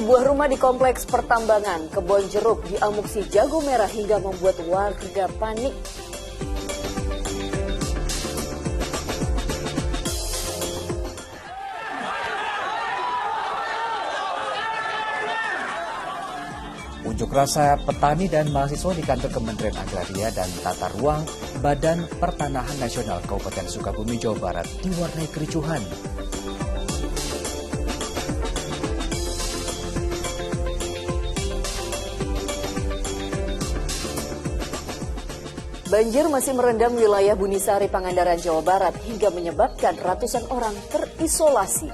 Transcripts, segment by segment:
Sebuah rumah di kompleks pertambangan Kebonjeruk diamuk si jago merah hingga membuat warga panik. Unjuk rasa petani dan mahasiswa di kantor Kementerian Agraria dan Tata Ruang Badan Pertanahan Nasional Kabupaten Sukabumi, Jawa Barat diwarnai kericuhan. Banjir masih merendam wilayah Bunisari, Pangandaran, Jawa Barat hingga menyebabkan ratusan orang terisolasi.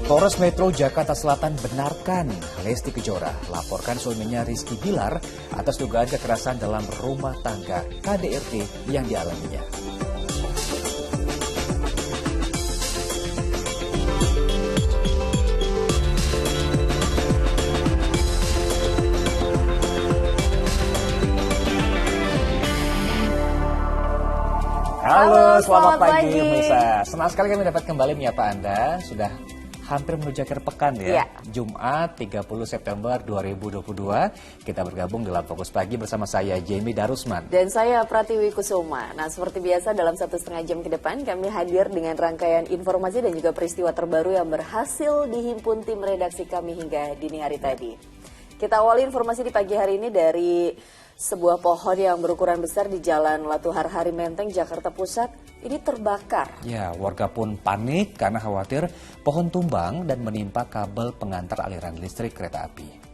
Polres Metro Jakarta Selatan benarkan Lesti Kejora laporkan suaminya Rizky Bilar atas dugaan kekerasan dalam rumah tangga KDRT yang dialaminya. Halo, selamat pagi pemirsa. Senang sekali kami dapat kembali menyapa Anda. Sudah hampir menuju akhir pekan ya. Jumat 30 September 2022. Kita bergabung dalam Fokus Pagi bersama saya Jamie Darusman. Dan saya Pratiwi Kusuma. Nah, seperti biasa dalam 1,5 jam ke depan kami hadir dengan rangkaian informasi dan juga peristiwa terbaru yang berhasil dihimpun tim redaksi kami hingga dini hari tadi. Kita awali informasi di pagi hari ini dari sebuah pohon yang berukuran besar di Jalan Latuhar Hari Menteng, Jakarta Pusat, ini terbakar. Ya, warga pun panik karena khawatir pohon tumbang dan menimpa kabel pengantar aliran listrik kereta api.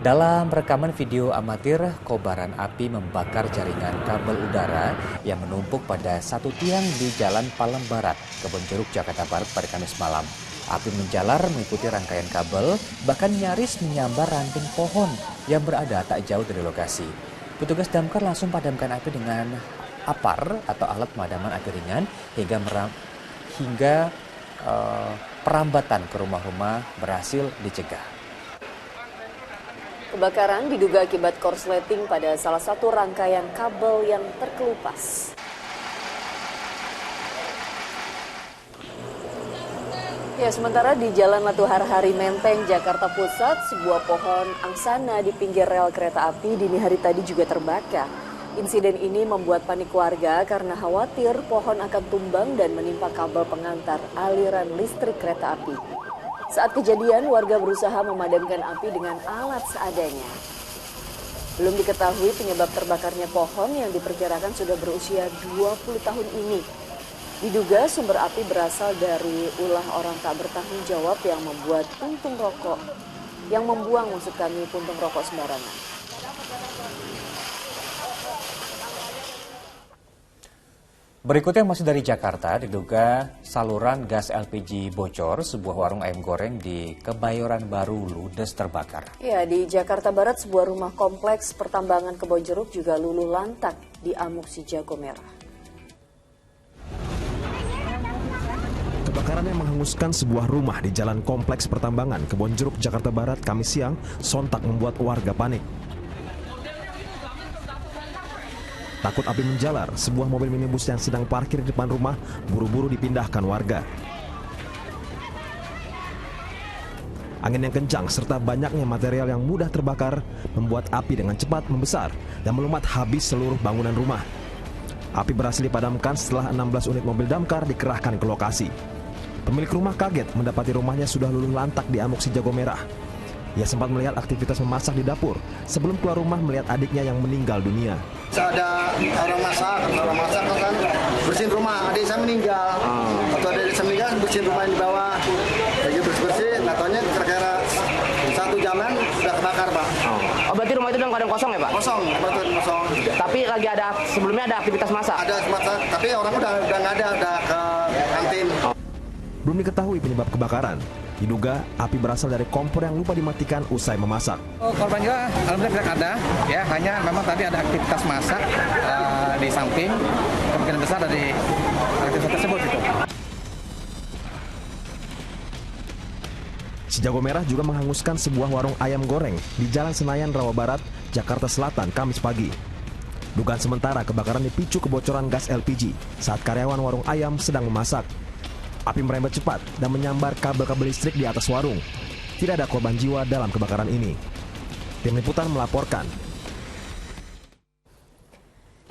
Dalam rekaman video amatir, kobaran api membakar jaringan kabel udara yang menumpuk pada satu tiang di Jalan Palem Barat, Kebonjeruk, Jakarta Barat pada Kamis malam. Api menjalar mengikuti rangkaian kabel, bahkan nyaris menyambar ranting pohon yang berada tak jauh dari lokasi. Petugas damkar langsung padamkan api dengan APAR atau alat pemadaman api ringan hingga perambatan ke rumah-rumah berhasil dicegah. Kebakaran diduga akibat korsleting pada salah satu rangkaian kabel yang terkelupas. Ya, sementara di Jalan Latuhar Hari Menteng, Jakarta Pusat, sebuah pohon angsana di pinggir rel kereta api dini hari tadi juga terbakar. Insiden ini membuat panik warga karena khawatir pohon akan tumbang dan menimpa kabel pengantar aliran listrik kereta api. Saat kejadian, warga berusaha memadamkan api dengan alat seadanya. Belum diketahui penyebab terbakarnya pohon yang diperkirakan sudah berusia 20 tahun ini. Diduga sumber api berasal dari ulah orang tak bertanggung jawab yang membuat puntung rokok, puntung rokok sembarangan. Berikutnya masih dari Jakarta, diduga saluran gas LPG bocor, sebuah warung ayam goreng di Kebayoran Baru ludes terbakar. Ya, di Jakarta Barat, sebuah rumah kompleks pertambangan Kebonjeruk juga luluh lantak diamuk si jago merah. Kebakaran yang menghanguskan sebuah rumah di Jalan Kompleks Pertambangan Kebonjeruk, Jakarta Barat, Kamis siang, sontak membuat warga panik. Takut api menjalar, sebuah mobil minibus yang sedang parkir di depan rumah buru-buru dipindahkan warga. Angin yang kencang serta banyaknya material yang mudah terbakar membuat api dengan cepat membesar dan melumat habis seluruh bangunan rumah. Api berhasil dipadamkan setelah 16 unit mobil damkar dikerahkan ke lokasi. Pemilik rumah kaget mendapati rumahnya sudah luluh lantak diamuk si jago merah. Ia sempat melihat aktivitas memasak di dapur sebelum keluar rumah melihat adiknya yang meninggal dunia. Ada orang masak kan bersihin rumah, adik saya meninggal. Waktu adik saya meninggal bersihin rumah yang di bawah. Lagi bersih, nggak taunya kira-kira 1 jaman sudah kebakar, Pak. Oh, berarti rumah itu dalam keadaan kosong ya, Pak? Kosong. Tapi lagi sebelumnya ada aktivitas masak? Ada masak, tapi orang udah nggak ada, udah ke kantin. Belum diketahui penyebab kebakaran. Diduga api berasal dari kompor yang lupa dimatikan usai memasak. Korban juga alhamdulillah tidak ada, ya hanya memang tadi ada aktivitas masak di samping, kemungkinan besar dari aktivitas tersebut gitu. Si Jago Merah juga menghanguskan sebuah warung ayam goreng di Jalan Senayan, Rawa Barat, Jakarta Selatan, Kamis pagi. Dugaan sementara kebakaran dipicu kebocoran gas LPG saat karyawan warung ayam sedang memasak. Api merembet cepat dan menyambar kabel-kabel listrik di atas warung. Tidak ada korban jiwa dalam kebakaran ini. Tim Liputan melaporkan.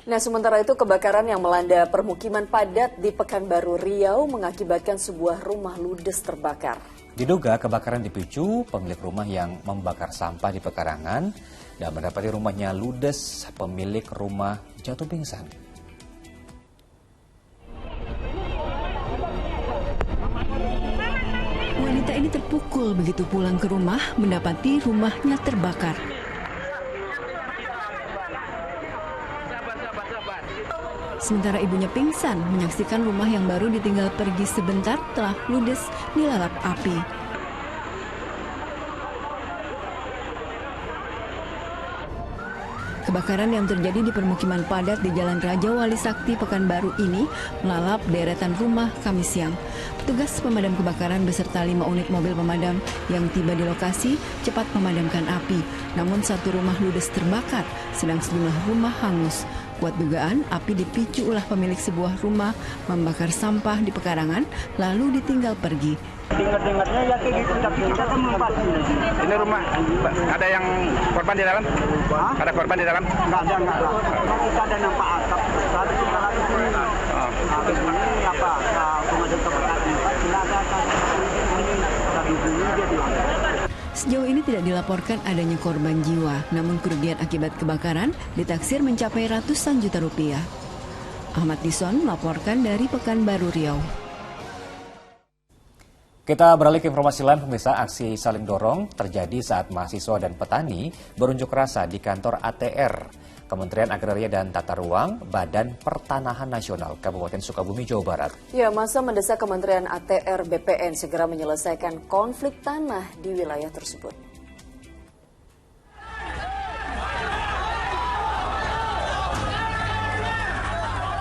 Nah, sementara itu kebakaran yang melanda permukiman padat di Pekanbaru Riau mengakibatkan sebuah rumah ludes terbakar. Diduga kebakaran dipicu pemilik rumah yang membakar sampah di pekarangan dan mendapati rumahnya ludes, pemilik rumah jatuh pingsan. Wanita ini terpukul begitu pulang ke rumah mendapati rumahnya terbakar. Sementara ibunya pingsan menyaksikan rumah yang baru ditinggal pergi sebentar telah ludes dilalap api. Kebakaran yang terjadi di permukiman padat di Jalan Raja Wali Sakti Pekanbaru ini melalap deretan rumah Kamis siang. Petugas pemadam kebakaran beserta 5 unit mobil pemadam yang tiba di lokasi cepat memadamkan api. Namun satu rumah ludes terbakar, sedang sejumlah rumah hangus. Kuat dugaan, api dipicu ulah pemilik sebuah rumah membakar sampah di pekarangan, lalu ditinggal pergi. Dengar-dengarnya ya kayak gitu, tapi kita kan melepaskan. Ini rumah, ada yang korban di dalam? Hah? Ada korban di dalam? Nggak ada. Kita ada nampak asap besar di dalam sini. Habis ini apa? Pemadam kebakaran tidak ada ini. Tadi dulu dia bilang. Sejauh ini tidak dilaporkan adanya korban jiwa, namun kerugian akibat kebakaran ditaksir mencapai ratusan juta rupiah. Ahmad Dison melaporkan dari Pekanbaru Riau. Kita beralih ke informasi lain, pemirsa. Aksi saling dorong terjadi saat mahasiswa dan petani berunjuk rasa di kantor ATR, Kementerian Agraria dan Tata Ruang, Badan Pertanahan Nasional, Kabupaten Sukabumi, Jawa Barat. Ya, masa mendesak Kementerian ATR BPN segera menyelesaikan konflik tanah di wilayah tersebut.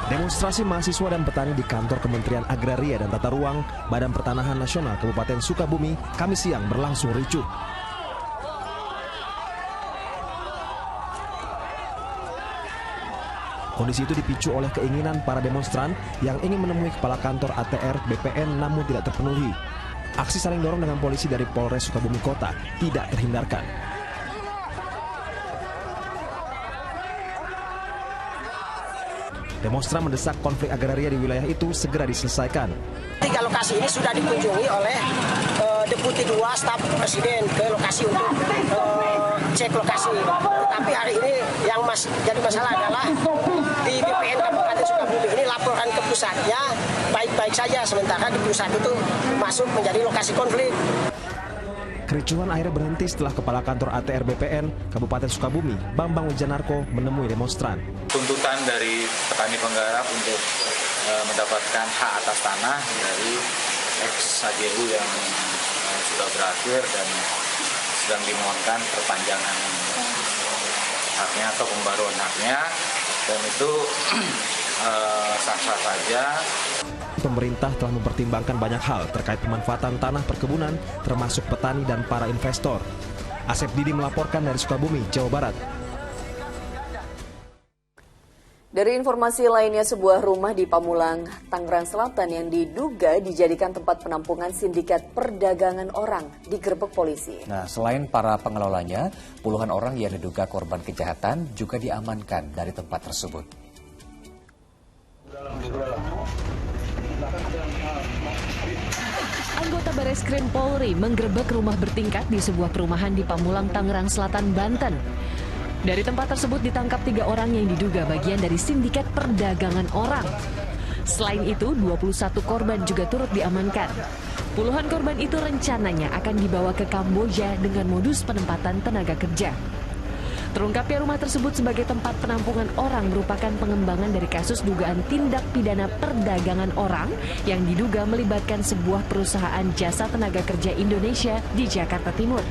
Demonstrasi mahasiswa dan petani di kantor Kementerian Agraria dan Tata Ruang, Badan Pertanahan Nasional Kabupaten Sukabumi, Kamis siang berlangsung ricuh. Kondisi itu dipicu oleh keinginan para demonstran yang ingin menemui kepala kantor ATR BPN namun tidak terpenuhi. Aksi saling dorong dengan polisi dari Polres Sukabumi Kota tidak terhindarkan. Demonstran mendesak konflik agraria di wilayah itu segera diselesaikan. 3 lokasi ini sudah dikunjungi oleh Deputi 2 Staf Presiden ke lokasi untuk cek lokasi. Tetapi hari ini yang jadi masalah adalah di BPN Kabupaten Sukabumi ini laporan ke pusatnya baik-baik saja, sementara di pusat itu masuk menjadi lokasi konflik. Kericuhan akhirnya berhenti setelah Kepala Kantor ATR BPN Kabupaten Sukabumi, Bambang Wijanarko, menemui demonstran. Tuntutan dari petani penggarap untuk mendapatkan hak atas tanah dari ex-HJU yang sudah berakhir dan sedang dimohonkan perpanjangan haknya atau pembaruan haknya, dan itu sah-sah saja. Pemerintah telah mempertimbangkan banyak hal terkait pemanfaatan tanah perkebunan, termasuk petani dan para investor. Asep Didi melaporkan dari Sukabumi, Jawa Barat. Dari informasi lainnya, sebuah rumah di Pamulang, Tangerang Selatan yang diduga dijadikan tempat penampungan sindikat perdagangan orang digerebek polisi. Nah, selain para pengelolanya, puluhan orang yang diduga korban kejahatan juga diamankan dari tempat tersebut. Anggota Bareskrim Polri menggerebek rumah bertingkat di sebuah perumahan di Pamulang, Tangerang Selatan, Banten. Dari tempat tersebut ditangkap 3 orang yang diduga bagian dari sindikat perdagangan orang. Selain itu, 21 korban juga turut diamankan. Puluhan korban itu rencananya akan dibawa ke Kamboja dengan modus penempatan tenaga kerja. Terungkapnya rumah tersebut sebagai tempat penampungan orang merupakan pengembangan dari kasus dugaan tindak pidana perdagangan orang yang diduga melibatkan sebuah perusahaan jasa tenaga kerja Indonesia di Jakarta Timur.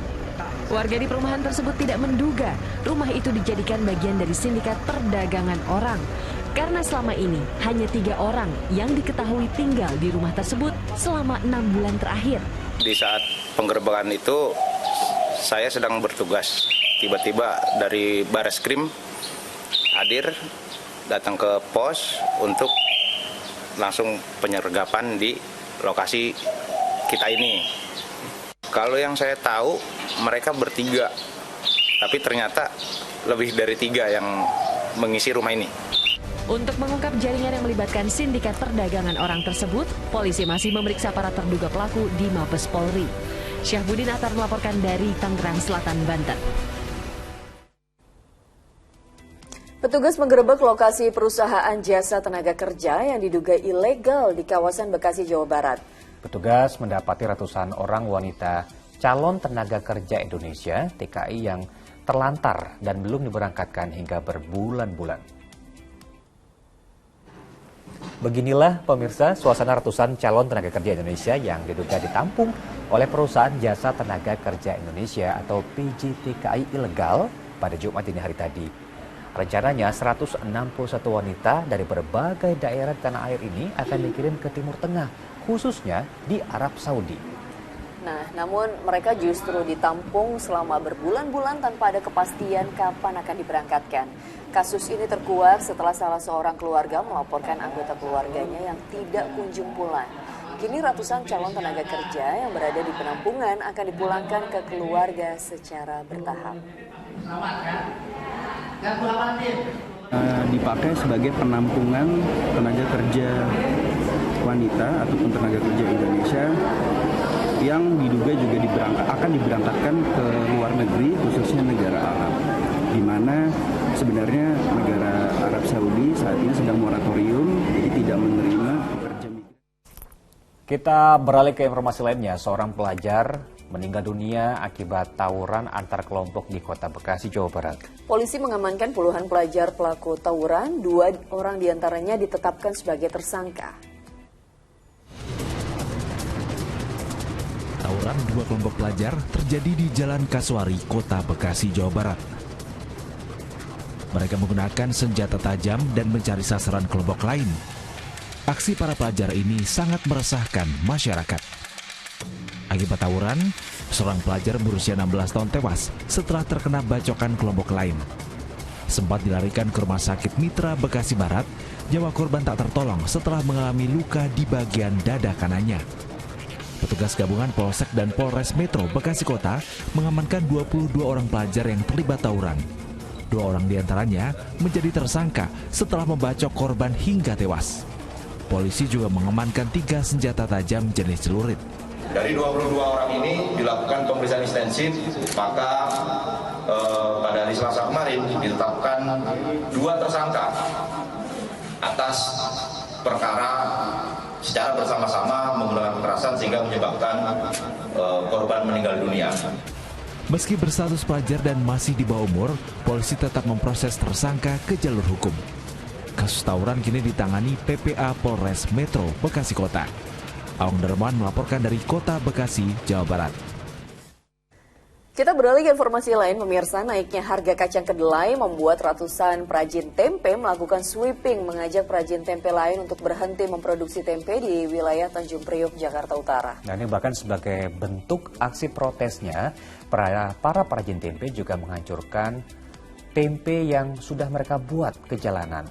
Warga di perumahan tersebut tidak menduga rumah itu dijadikan bagian dari sindikat perdagangan orang. Karena selama ini hanya 3 orang yang diketahui tinggal di rumah tersebut selama 6 bulan terakhir. Di saat penggerebekan itu saya sedang bertugas. Tiba-tiba dari Bareskrim hadir, datang ke pos untuk langsung penyergapan di lokasi kita ini. Kalau yang saya tahu mereka bertiga, tapi ternyata lebih dari 3 yang mengisi rumah ini. Untuk mengungkap jaringan yang melibatkan sindikat perdagangan orang tersebut, polisi masih memeriksa para terduga pelaku di Mabes Polri. Syahbudin Atar melaporkan dari Tangerang Selatan, Banten. Petugas menggerebek lokasi perusahaan jasa tenaga kerja yang diduga ilegal di kawasan Bekasi, Jawa Barat. Petugas mendapati ratusan orang wanita calon tenaga kerja Indonesia (TKI) yang terlantar dan belum diberangkatkan hingga berbulan-bulan. Beginilah pemirsa suasana ratusan calon tenaga kerja Indonesia yang diduga ditampung oleh perusahaan jasa tenaga kerja Indonesia atau PJTKI ilegal pada Jumat dini hari tadi. Rencananya 161 wanita dari berbagai daerah di tanah air ini akan dikirim ke Timur Tengah, khususnya di Arab Saudi. Nah, namun mereka justru ditampung selama berbulan-bulan tanpa ada kepastian kapan akan diberangkatkan. Kasus ini terkuak setelah salah seorang keluarga melaporkan anggota keluarganya yang tidak kunjung pulang. Kini ratusan calon tenaga kerja yang berada di penampungan akan dipulangkan ke keluarga secara bertahap. Dipakai sebagai penampungan tenaga kerja wanita ataupun tenaga kerja Indonesia yang diduga juga akan diberangkatkan ke luar negeri, khususnya negara Arab, di mana sebenarnya negara Arab Saudi saat ini sedang moratorium, jadi tidak menerima pekerja migran. Kita beralih ke informasi lainnya. Seorang pelajar meninggal dunia akibat tawuran antar kelompok di Kota Bekasi, Jawa Barat. Polisi mengamankan puluhan pelajar pelaku tawuran, 2 orang diantaranya ditetapkan sebagai tersangka. Tawuran 2 kelompok pelajar terjadi di Jalan Kasuari, Kota Bekasi, Jawa Barat. Mereka menggunakan senjata tajam dan mencari sasaran kelompok lain. Aksi para pelajar ini sangat meresahkan masyarakat. Akibat tawuran, seorang pelajar berusia 16 tahun tewas setelah terkena bacokan kelompok lain. Sempat dilarikan ke Rumah Sakit Mitra Bekasi Barat, nyawa korban tak tertolong setelah mengalami luka di bagian dada kanannya. Petugas gabungan Polsek dan Polres Metro Bekasi Kota mengamankan 22 orang pelajar yang terlibat tawuran. 2 orang diantaranya menjadi tersangka setelah membacok korban hingga tewas. Polisi juga mengamankan 3 senjata tajam jenis celurit. Dari 22 orang ini dilakukan pemeriksaan ekstensif, maka pada hari Selasa kemarin ditetapkan 2 tersangka atas perkara secara bersama-sama menggunakan kekerasan sehingga menyebabkan korban meninggal dunia. Meski berstatus pelajar dan masih di bawah umur, polisi tetap memproses tersangka ke jalur hukum. Kasus tawuran kini ditangani PPA Polres Metro Bekasi Kota. Aung Derman melaporkan dari Kota Bekasi, Jawa Barat. Kita beralih ke informasi lain, pemirsa. Naiknya harga kacang kedelai membuat ratusan perajin tempe melakukan sweeping mengajak perajin tempe lain untuk berhenti memproduksi tempe di wilayah Tanjung Priok, Jakarta Utara. Dan ini bahkan sebagai bentuk aksi protesnya, para perajin tempe juga menghancurkan tempe yang sudah mereka buat ke jalanan.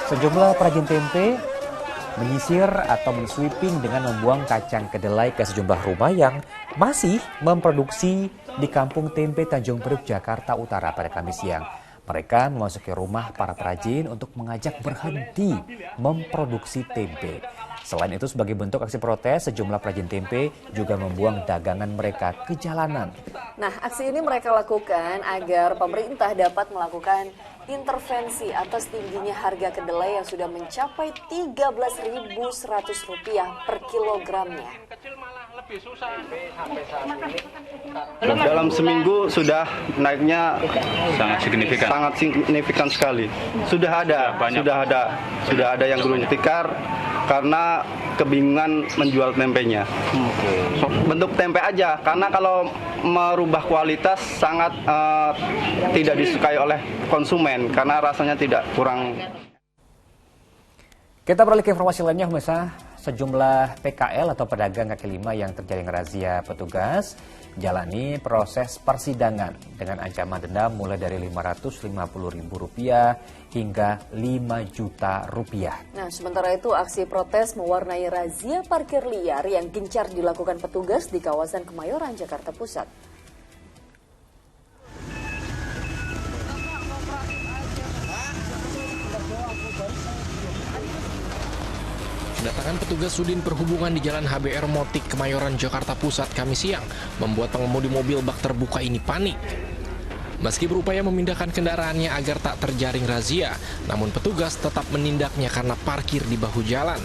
Sejumlah perajin tempe menyisir atau men-sweeping dengan membuang kacang kedelai ke sejumlah rumah yang masih memproduksi di Kampung Tempe Tanjung Priok, Jakarta Utara pada Kamis siang. Mereka memasuki rumah para perajin untuk mengajak berhenti memproduksi tempe. Selain itu, sebagai bentuk aksi protes, sejumlah perajin tempe juga membuang dagangan mereka ke jalanan. Nah, aksi ini mereka lakukan agar pemerintah dapat melakukan intervensi atas tingginya harga kedelai yang sudah mencapai Rp13.100 per kilogramnya. Dalam seminggu sudah naiknya sangat signifikan sekali. Sudah ada yang gulung tikar karena kebingungan menjual tempenya. Bentuk tempe aja, karena kalau merubah kualitas sangat tidak disukai oleh konsumen karena rasanya tidak kurang. Kita beralih ke informasi lainnya, pemirsa. Sejumlah PKL atau pedagang kaki lima yang terjaring razia petugas jalani proses persidangan dengan ancaman denda mulai dari Rp550.000 hingga Rp5 juta. Nah, sementara itu aksi protes mewarnai razia parkir liar yang gencar dilakukan petugas di kawasan Kemayoran, Jakarta Pusat. Kedatangan petugas Sudin Perhubungan di Jalan HBR Motik, Kemayoran, Jakarta Pusat, Kamis siang membuat pengemudi mobil bak terbuka ini panik. Meski berupaya memindahkan kendaraannya agar tak terjaring razia, namun petugas tetap menindaknya karena parkir di bahu jalan.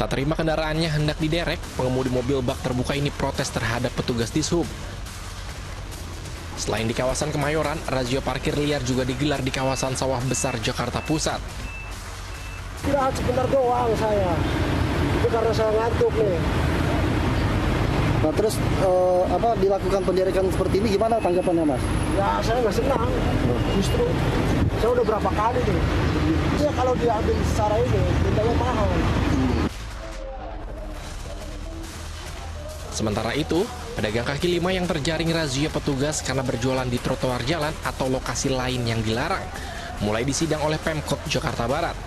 Tak terima kendaraannya hendak diderek, pengemudi mobil bak terbuka ini protes terhadap petugas Dishub. Selain di kawasan Kemayoran, razia parkir liar juga digelar di kawasan Sawah Besar, Jakarta Pusat. Istirahat sebentar doang saya, itu karena saya ngantuk nih. Nah terus dilakukan pendirikan seperti ini gimana tanggapannya Mas? Ya saya nggak senang, justru saya udah berapa kali nih. Ya kalau diambil secara ini, dendanya mahal. Sementara itu, pedagang kaki lima yang terjaring razia petugas karena berjualan di trotoar jalan atau lokasi lain yang dilarang, mulai disidang oleh Pemkot Jakarta Barat.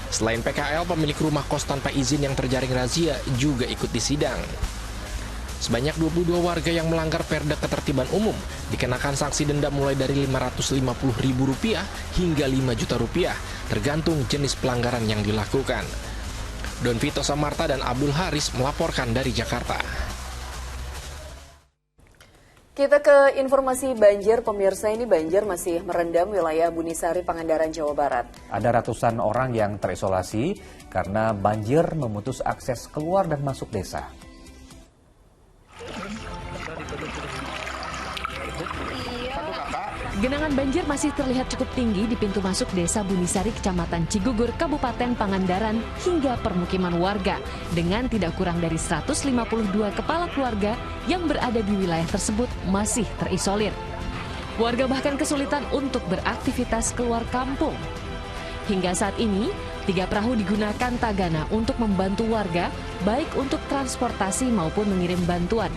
Selain PKL, pemilik rumah kos tanpa izin yang terjaring razia juga ikut disidang. Sebanyak 22 warga yang melanggar Perda Ketertiban Umum dikenakan sanksi denda mulai dari Rp550.000 hingga Rp5 juta, tergantung jenis pelanggaran yang dilakukan. Don Vito Samarta dan Abdul Haris melaporkan dari Jakarta. Kita ke informasi banjir, pemirsa. Ini banjir masih merendam wilayah Bunisari, Pangandaran, Jawa Barat. Ada ratusan orang yang terisolasi karena banjir memutus akses keluar dan masuk desa. Genangan banjir masih terlihat cukup tinggi di pintu masuk desa Bunisari, Kecamatan Cigugur, Kabupaten Pangandaran, hingga permukiman warga, dengan tidak kurang dari 152 kepala keluarga yang berada di wilayah tersebut masih terisolir. Warga bahkan kesulitan untuk beraktivitas keluar kampung. Hingga saat ini, 3 perahu digunakan Tagana untuk membantu warga, baik untuk transportasi maupun mengirim bantuan.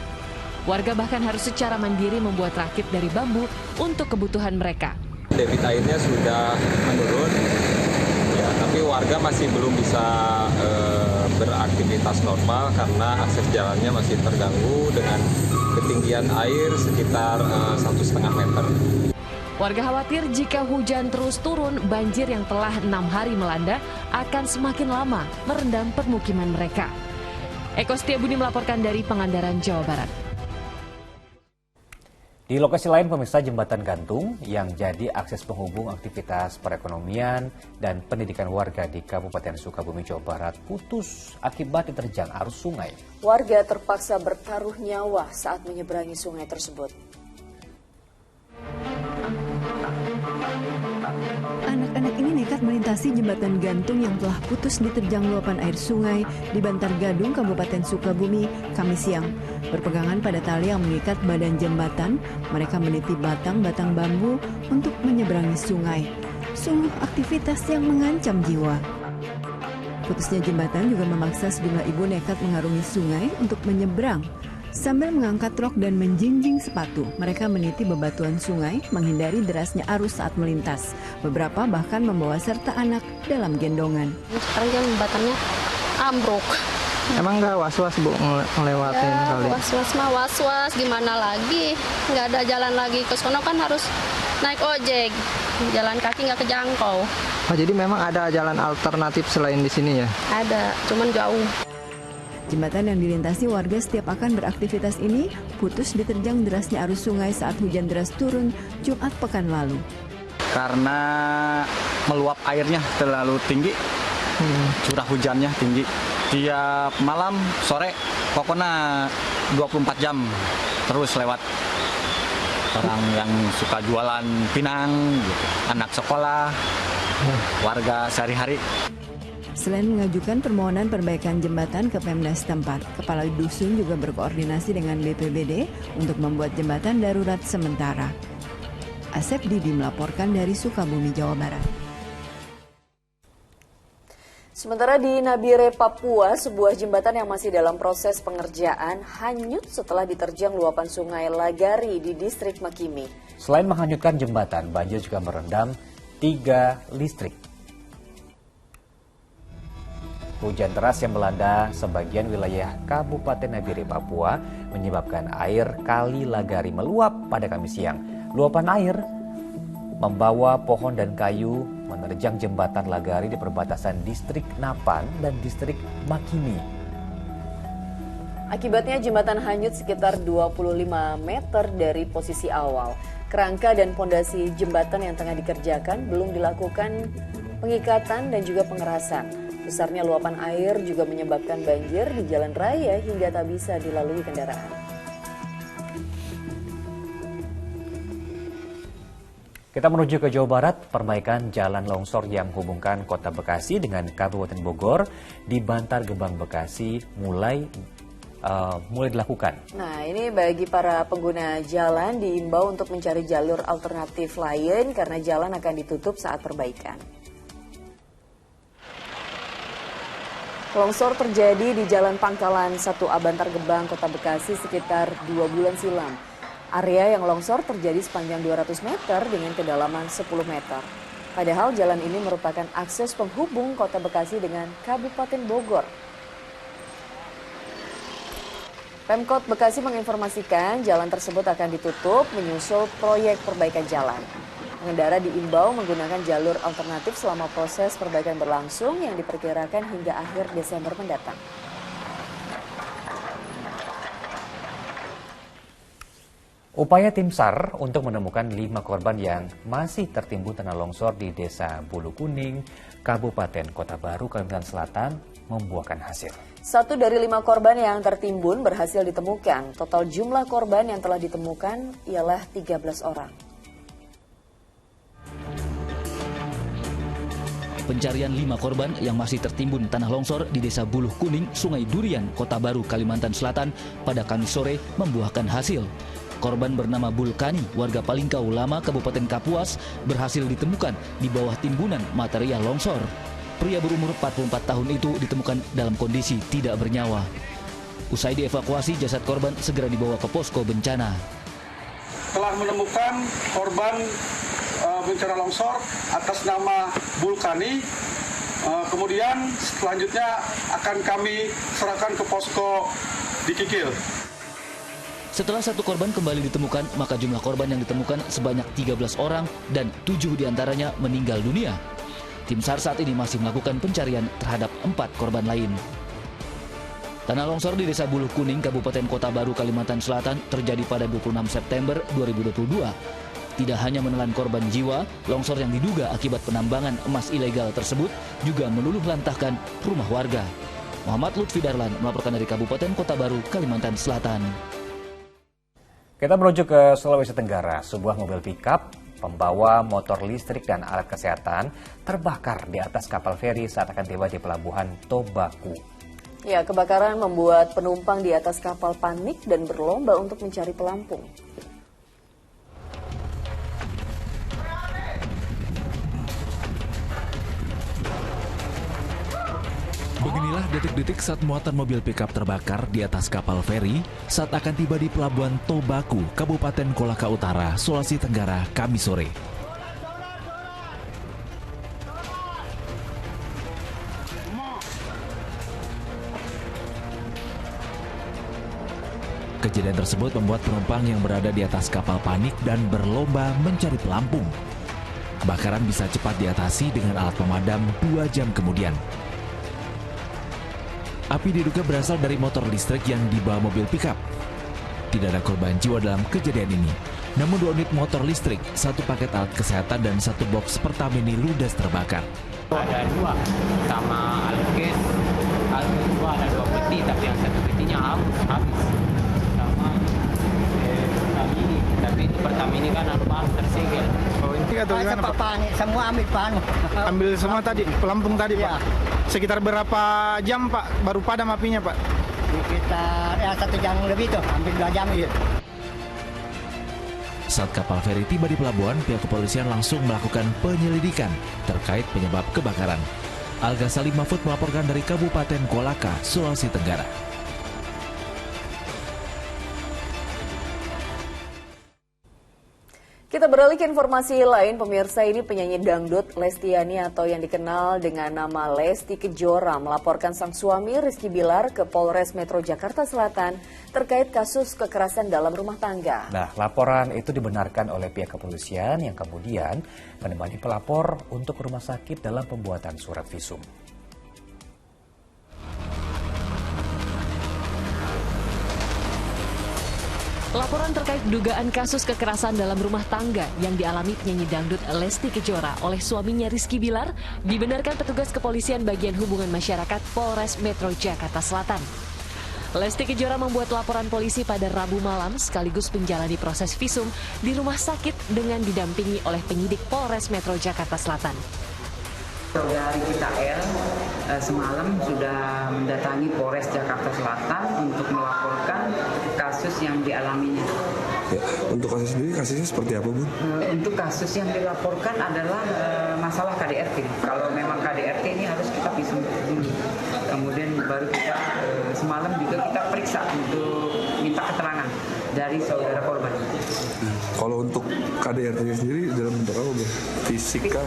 Warga bahkan harus secara mandiri membuat rakit dari bambu untuk kebutuhan mereka. Debit airnya sudah menurun, ya, tapi warga masih belum bisa beraktivitas normal karena akses jalannya masih terganggu dengan ketinggian air sekitar 1,5 meter. Warga khawatir jika hujan terus turun, banjir yang telah 6 hari melanda akan semakin lama merendam permukiman mereka. Eko Setiabudi melaporkan dari Pangandaran, Jawa Barat. Di lokasi lain, pemirsa, jembatan gantung yang jadi akses penghubung aktivitas perekonomian dan pendidikan warga di Kabupaten Sukabumi, Jawa Barat putus akibat diterjang arus sungai. Warga terpaksa bertaruh nyawa saat menyeberangi sungai tersebut. Anak-anak ini nekat melintasi jembatan gantung yang telah putus diterjang luapan air sungai di Bantar Gadung, Kabupaten Sukabumi, Kamis siang. Berpegangan pada tali yang mengikat badan jembatan, mereka meniti batang-batang bambu untuk menyeberangi sungai. Sungguh aktivitas yang mengancam jiwa. Putusnya jembatan juga memaksa sejumlah ibu nekat mengarungi sungai untuk menyeberang. Sambil mengangkat rok dan menjinjing sepatu, mereka meniti bebatuan sungai, menghindari derasnya arus saat melintas. Beberapa bahkan membawa serta anak dalam gendongan. Sekarang jembatannya ambruk. Emang nggak was-was Bu ngelewatin ya, kali? Was-was mah was-was, gimana lagi? Nggak ada jalan lagi ke sono kan harus naik ojek. Jalan kaki nggak kejangkau. Oh, jadi memang ada jalan alternatif selain di sini ya? Ada, cuman jauh. Jembatan yang dilintasi warga setiap akan beraktivitas ini putus diterjang derasnya arus sungai saat hujan deras turun Jumat pekan lalu. Karena meluap airnya terlalu tinggi, curah hujannya tinggi. Tiap malam, sore, pokoknya 24 jam terus lewat. Orang yang suka jualan pinang, gitu. Anak sekolah, warga sehari-hari. Selain mengajukan permohonan perbaikan jembatan ke Pemda setempat, Kepala Dusun juga berkoordinasi dengan BPBD untuk membuat jembatan darurat sementara. Asep Didi melaporkan dari Sukabumi, Jawa Barat. Sementara di Nabire, Papua, sebuah jembatan yang masih dalam proses pengerjaan hanyut setelah diterjang luapan sungai Lagari di distrik Makimi. Selain menghanyutkan jembatan, banjir juga merendam 3 listrik. Hujan deras yang melanda sebagian wilayah Kabupaten Nabire, Papua menyebabkan air Kali Lagari meluap pada Kamis siang. Luapan air membawa pohon dan kayu menerjang jembatan Lagari di perbatasan distrik Napan dan distrik Makimi. Akibatnya jembatan hanyut sekitar 25 meter dari posisi awal. Kerangka dan pondasi jembatan yang tengah dikerjakan belum dilakukan pengikatan dan juga pengerasan. Besarnya luapan air juga menyebabkan banjir di jalan raya hingga tak bisa dilalui kendaraan. Kita menuju ke Jawa Barat, perbaikan jalan longsor yang menghubungkan Kota Bekasi dengan Kabupaten Bogor di Bantar Gebang, Bekasi mulai dilakukan. Nah, ini bagi para pengguna jalan diimbau untuk mencari jalur alternatif lain karena jalan akan ditutup saat perbaikan. Longsor terjadi di Jalan Pangkalan 1A Bantar Gebang, Kota Bekasi sekitar 2 bulan silam. Area yang longsor terjadi sepanjang 200 meter dengan kedalaman 10 meter. Padahal jalan ini merupakan akses penghubung Kota Bekasi dengan Kabupaten Bogor. Pemkot Bekasi menginformasikan jalan tersebut akan ditutup menyusul proyek perbaikan jalan. Pengendara diimbau menggunakan jalur alternatif selama proses perbaikan berlangsung yang diperkirakan hingga akhir Desember mendatang. Upaya tim SAR untuk menemukan 5 korban yang masih tertimbun tanah longsor di Desa Bulu Kuning, Kabupaten Kota Baru, Kalimantan Selatan membuahkan hasil. 1 dari 5 korban yang tertimbun berhasil ditemukan. Total jumlah korban yang telah ditemukan ialah 13 orang. Pencarian 5 korban yang masih tertimbun tanah longsor di Desa Buluh Kuning, Sungai Durian, Kota Baru, Kalimantan Selatan pada Kamis sore membuahkan hasil. Korban bernama Bulkani, warga Palingkau Lama, Kabupaten Kapuas, berhasil ditemukan di bawah timbunan material longsor. Pria berumur 44 tahun itu ditemukan dalam kondisi tidak bernyawa. Usai dievakuasi, jasad korban segera dibawa ke posko bencana. Telah menemukan korban bencana longsor atas nama Bulkani. Kemudian selanjutnya akan kami serahkan ke posko di Kikil. Setelah 1 korban kembali ditemukan, maka jumlah korban yang ditemukan sebanyak 13 orang dan 7 diantaranya meninggal dunia. Tim SAR saat ini masih melakukan pencarian terhadap 4 korban lain. Tanah longsor di Desa Buluh Kuning, Kabupaten Kota Baru, Kalimantan Selatan terjadi pada 26 September 2022. Tidak hanya menelan korban jiwa, longsor yang diduga akibat penambangan emas ilegal tersebut juga meluluh lantahkan rumah warga. Muhammad Lutfi Darlan melaporkan dari Kabupaten Kota Baru, Kalimantan Selatan. Kita menuju ke Sulawesi Tenggara. Sebuah mobil pickup pembawa motor listrik dan alat kesehatan terbakar di atas kapal feri saat akan tiba di pelabuhan Tobaku. Ya, kebakaran membuat penumpang di atas kapal panik dan berlomba untuk mencari pelampung. Beginilah detik-detik saat muatan mobil pickup terbakar di atas kapal feri saat akan tiba di pelabuhan Tobaku, Kabupaten Kolaka Utara, Sulawesi Tenggara, Kamis sore. Kejadian tersebut membuat penumpang yang berada di atas kapal panik dan berlomba mencari pelampung. Kebakaran bisa cepat diatasi dengan alat pemadam 2 jam kemudian. Api diduga berasal dari motor listrik yang dibawa mobil pickup. Tidak ada korban jiwa dalam kejadian ini. Namun 2 unit motor listrik, 1 paket alat kesehatan dan 1 box Pertamini ludes terbakar. Ada 2 sama alkes, itu ada 2 peti, tapi yang 1 petinya habis. Sama Pertamini, tapi itu Pertamini kan tersegel. Oh, ini atau gimana Pak? Panik, semua ambil panik. Ambil semua tadi, pelampung tadi Pak? Sekitar berapa jam Pak baru padam apinya Pak? Sekitar 1 jam lebih tuh, hampir 2 jam gitu. Saat kapal feri tiba di pelabuhan, pihak kepolisian langsung melakukan penyelidikan terkait penyebab kebakaran. Al-Ghazali Mahfud melaporkan dari Kabupaten Kolaka, Sulawesi Tenggara. Kita beralih ke informasi lain, pemirsa. Ini penyanyi dangdut Lestiani atau yang dikenal dengan nama Lesti Kejora melaporkan sang suami Rizky Bilar ke Polres Metro Jakarta Selatan terkait kasus kekerasan dalam rumah tangga. Nah, laporan itu dibenarkan oleh pihak kepolisian yang kemudian menemani pelapor untuk rumah sakit dalam pembuatan surat visum. Laporan terkait dugaan kasus kekerasan dalam rumah tangga yang dialami penyanyi dangdut Lesti Kejora oleh suaminya Rizky Bilar dibenarkan petugas kepolisian bagian hubungan masyarakat Polres Metro Jakarta Selatan. Lesti Kejora membuat laporan polisi pada Rabu malam sekaligus menjalani proses visum di rumah sakit dengan didampingi oleh penyidik Polres Metro Jakarta Selatan. Saudari kita L semalam sudah mendatangi Polres Jakarta Selatan untuk melaporkan kasus yang dialaminya. Ya, untuk kasus sendiri, kasusnya seperti apa, Bu? Untuk kasus yang dilaporkan adalah masalah KDRT. Kalau memang KDRT ini harus kita visum dulu. Kemudian baru kita semalam juga kita periksa untuk minta keterangan dari saudara korban. Kalau untuk KDRT sendiri dalam bentuk apa, Bu? Fisika?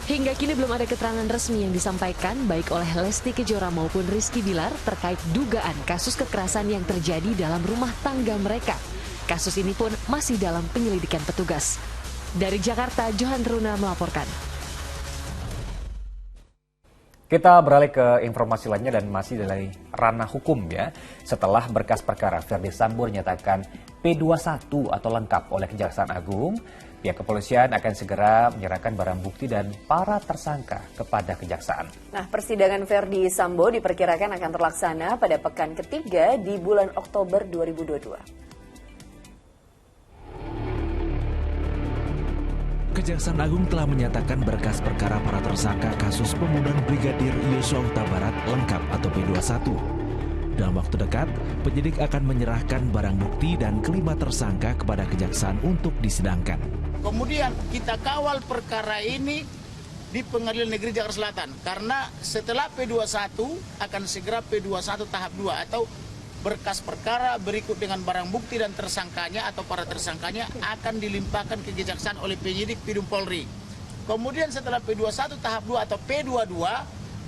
Hingga kini belum ada keterangan resmi yang disampaikan baik oleh Lesti Kejora maupun Rizky Bilar terkait dugaan kasus kekerasan yang terjadi dalam rumah tangga mereka. Kasus ini pun masih dalam penyelidikan petugas. Dari Jakarta, Johan Runa melaporkan. Kita beralih ke informasi lainnya dan masih dari ranah hukum ya. Setelah berkas perkara Verdi Sambo dinyatakan P21 atau lengkap oleh Kejaksaan Agung, pihak kepolisian akan segera menyerahkan barang bukti dan para tersangka kepada kejaksaan. Nah, persidangan Verdi Sambo diperkirakan akan terlaksana pada pekan ketiga di bulan Oktober 2022. Kejaksaan Agung telah menyatakan berkas perkara para tersangka kasus pembunuhan Brigadir Yosua Huta Barat lengkap atau P21. Dalam waktu dekat, penyidik akan menyerahkan barang bukti dan kelima tersangka kepada kejaksaan untuk disidangkan. Kemudian kita kawal perkara ini di Pengadilan Negeri Jakarta Selatan. Karena setelah P21 akan segera P21 tahap 2 atau berkas perkara berikut dengan barang bukti dan tersangkanya atau para tersangkanya akan dilimpahkan ke kejaksaan oleh penyidik Pidum Polri. Kemudian setelah P21 tahap 2 atau P22,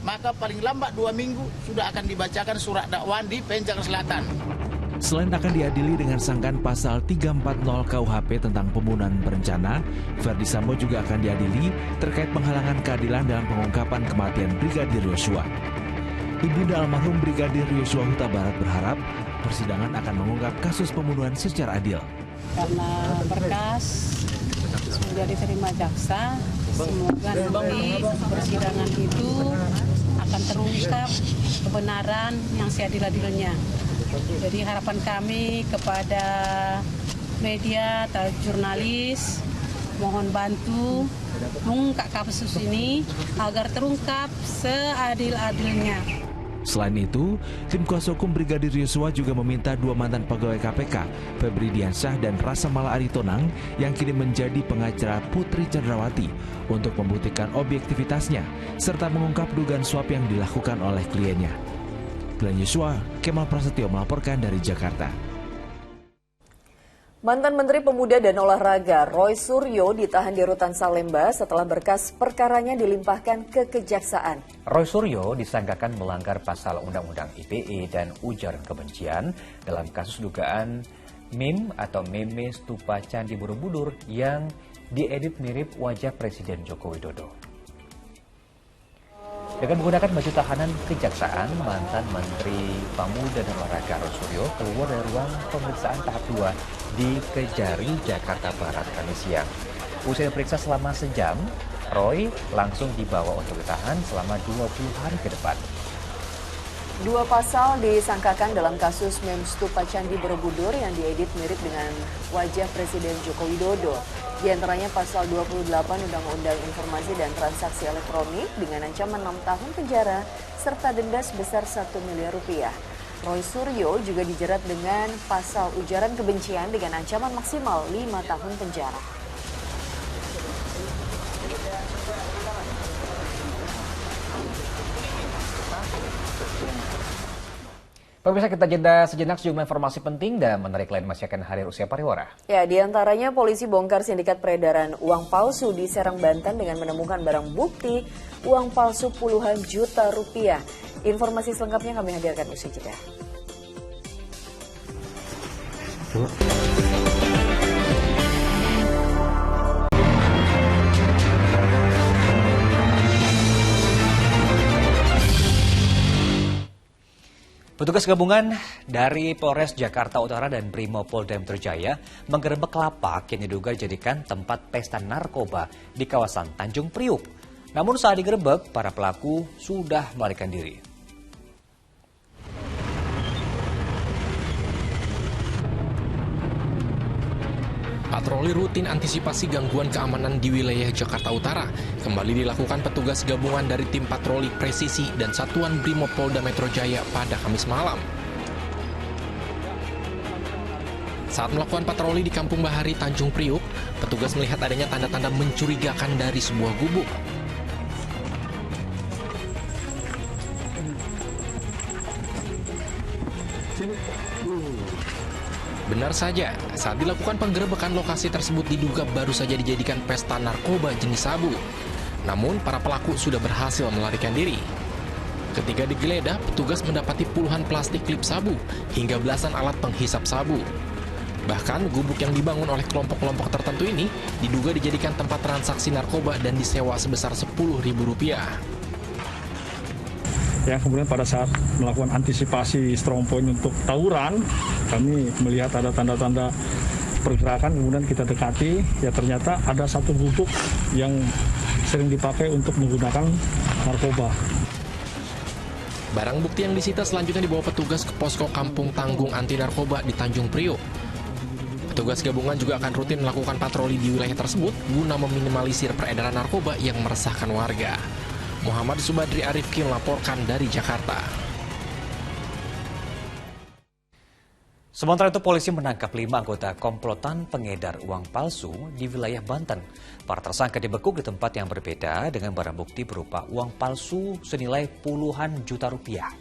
maka paling lambat 2 minggu sudah akan dibacakan surat dakwaan di PN Jakarta Selatan. Selain akan diadili dengan sangkaan pasal 340 KUHP tentang pembunuhan berencana, Verdi Sambo juga akan diadili terkait penghalangan keadilan dalam pengungkapan kematian Brigadir Yosua. Ibunda almarhum Brigadir Yosua Huta Barat berharap persidangan akan mengungkap kasus pembunuhan secara adil. Karena berkas sudah diterima jaksa, semoga nanti persidangan itu akan terungkap kebenaran yang seadil-adilnya. Jadi harapan kami kepada media atau jurnalis, mohon bantu mengungkap kasus ini agar terungkap seadil-adilnya. Selain itu, tim kuasa hukum Brigadir Yosua juga meminta 2 mantan pegawai KPK, Febri Diansyah dan Rasa Mala Aritonang, yang kini menjadi pengacara Putri Chandrawati, untuk membuktikan objektivitasnya, serta mengungkap dugaan suap yang dilakukan oleh kliennya. Glenn Yosua, Kemal Prasetyo melaporkan dari Jakarta. Mantan Menteri Pemuda dan Olahraga Roy Suryo ditahan di Rutan Salemba setelah berkas perkaranya dilimpahkan ke Kejaksaan. Roy Suryo disangkakan melanggar pasal Undang-Undang ITE dan ujaran kebencian dalam kasus dugaan meme atau meme stupa Candi Borobudur yang diedit mirip wajah Presiden Joko Widodo. Dengan menggunakan baju tahanan kejaksaan, mantan Menteri Pemuda dan Olahraga Roy Suryo keluar dari ruang pemeriksaan tahap 2 di Kejari, Jakarta Barat, Kamis siang. Usai diperiksa selama sejam, Roy langsung dibawa untuk ditahan selama 20 hari ke depan. 2 pasal disangkakan dalam kasus meme stupa Candi Borobudur yang diedit mirip dengan wajah Presiden Joko Widodo. Di antaranya pasal 28 Undang-Undang Informasi dan Transaksi Elektronik dengan ancaman 6 tahun penjara serta denda sebesar 1 miliar rupiah. Roy Suryo juga dijerat dengan pasal ujaran kebencian dengan ancaman maksimal 5 tahun penjara. Pemirsa, kita jeda sejenak sejumlah informasi penting dan menarik lain masih akan hadir usia pariwara. Ya, diantaranya polisi bongkar sindikat peredaran uang palsu di Serang, Banten dengan menemukan barang bukti uang palsu puluhan juta rupiah. Informasi selengkapnya kami hadirkan usai jeda. Petugas gabungan dari Polres Jakarta Utara dan Brimopolda Metro Jaya menggerebek lapak yang diduga dijadikan tempat pesta narkoba di kawasan Tanjung Priuk. Namun saat digerebek, para pelaku sudah melarikan diri. Patroli rutin antisipasi gangguan keamanan di wilayah Jakarta Utara kembali dilakukan petugas gabungan dari tim patroli presisi dan Satuan Brimopolda Metro Jaya pada Kamis malam. Saat melakukan patroli di Kampung Bahari, Tanjung Priuk, petugas melihat adanya tanda-tanda mencurigakan dari sebuah gubuk. Benar saja, saat dilakukan penggerebekan lokasi tersebut diduga baru saja dijadikan pesta narkoba jenis sabu. Namun, para pelaku sudah berhasil melarikan diri. Ketika digeledah, petugas mendapati puluhan plastik klip sabu hingga belasan alat penghisap sabu. Bahkan, gubuk yang dibangun oleh kelompok-kelompok tertentu ini diduga dijadikan tempat transaksi narkoba dan disewa sebesar Rp10.000. Ya, kemudian pada saat melakukan antisipasi strong point untuk tawuran, kami melihat ada tanda-tanda pergerakan, kemudian kita dekati, ya ternyata ada satu gubuk yang sering dipakai untuk menggunakan narkoba. Barang bukti yang disita selanjutnya dibawa petugas ke posko Kampung Tanggung Anti Narkoba di Tanjung Priok. Petugas gabungan juga akan rutin melakukan patroli di wilayah tersebut guna meminimalisir peredaran narkoba yang meresahkan warga. Muhammad Subadri Arifki melaporkan dari Jakarta. Sementara itu, polisi menangkap 5 anggota komplotan pengedar uang palsu di wilayah Banten. Para tersangka dibekuk di tempat yang berbeda dengan barang bukti berupa uang palsu senilai puluhan juta rupiah.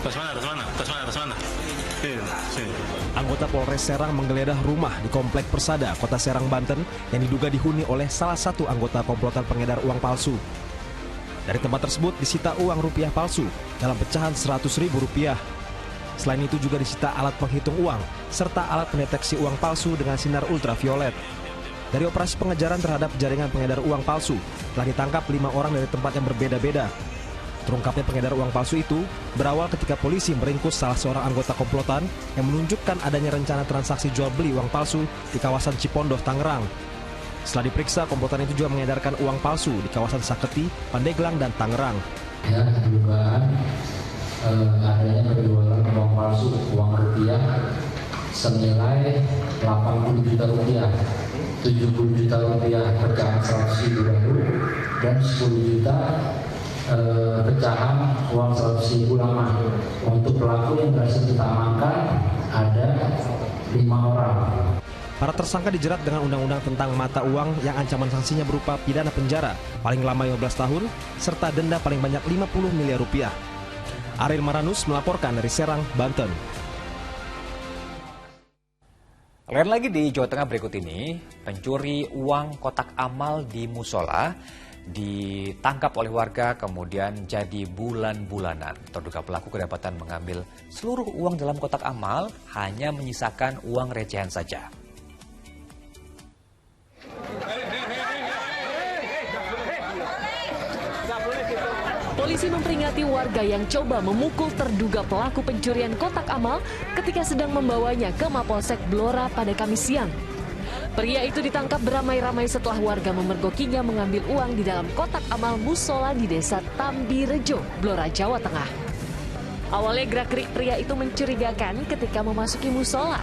Tas mana? Anggota Polres Serang menggeledah rumah di Komplek Persada, Kota Serang, Banten yang diduga dihuni oleh salah satu anggota komplotan pengedar uang palsu. Dari tempat tersebut disita uang rupiah palsu dalam pecahan Rp100.000. Selain itu juga disita alat penghitung uang serta alat pendeteksi uang palsu dengan sinar ultraviolet. Dari operasi pengejaran terhadap jaringan pengedar uang palsu, telah ditangkap 5 orang dari tempat yang berbeda-beda. Terungkapnya pengedar uang palsu itu berawal ketika polisi meringkus salah seorang anggota komplotan yang menunjukkan adanya rencana transaksi jual beli uang palsu di kawasan Cipondoh, Tangerang. Setelah diperiksa, komplotan itu juga mengedarkan uang palsu di kawasan Saketi, Pandeglang, dan Tangerang. Ya, dugaan adanya penjualan uang palsu, uang rupiah senilai 80 juta rupiah, 70 juta rupiah pecahan Rp100.000 dan 10 juta pecahan uang Rp100.000 lama. Untuk pelaku yang berhasil kita amankan ada 5 orang. Para tersangka dijerat dengan undang-undang tentang mata uang yang ancaman sanksinya berupa pidana penjara paling lama 15 tahun serta denda paling banyak Rp50 miliar. Ariel Maranus melaporkan dari Serang, Banten. Lain lagi di Jawa Tengah berikut ini, pencuri uang kotak amal di musola ditangkap oleh warga kemudian jadi bulan-bulanan. Terduga pelaku kedapatan mengambil seluruh uang dalam kotak amal, hanya menyisakan uang recehan saja. Polisi memperingati warga yang coba memukul terduga pelaku pencurian kotak amal ketika sedang membawanya ke Mapolsek Blora pada Kamis siang. Pria itu ditangkap beramai-ramai setelah warga memergokinya mengambil uang di dalam kotak amal musola di desa Tambirejo, Blora, Jawa Tengah. Awalnya gerak-gerik pria itu mencurigakan ketika memasuki musola.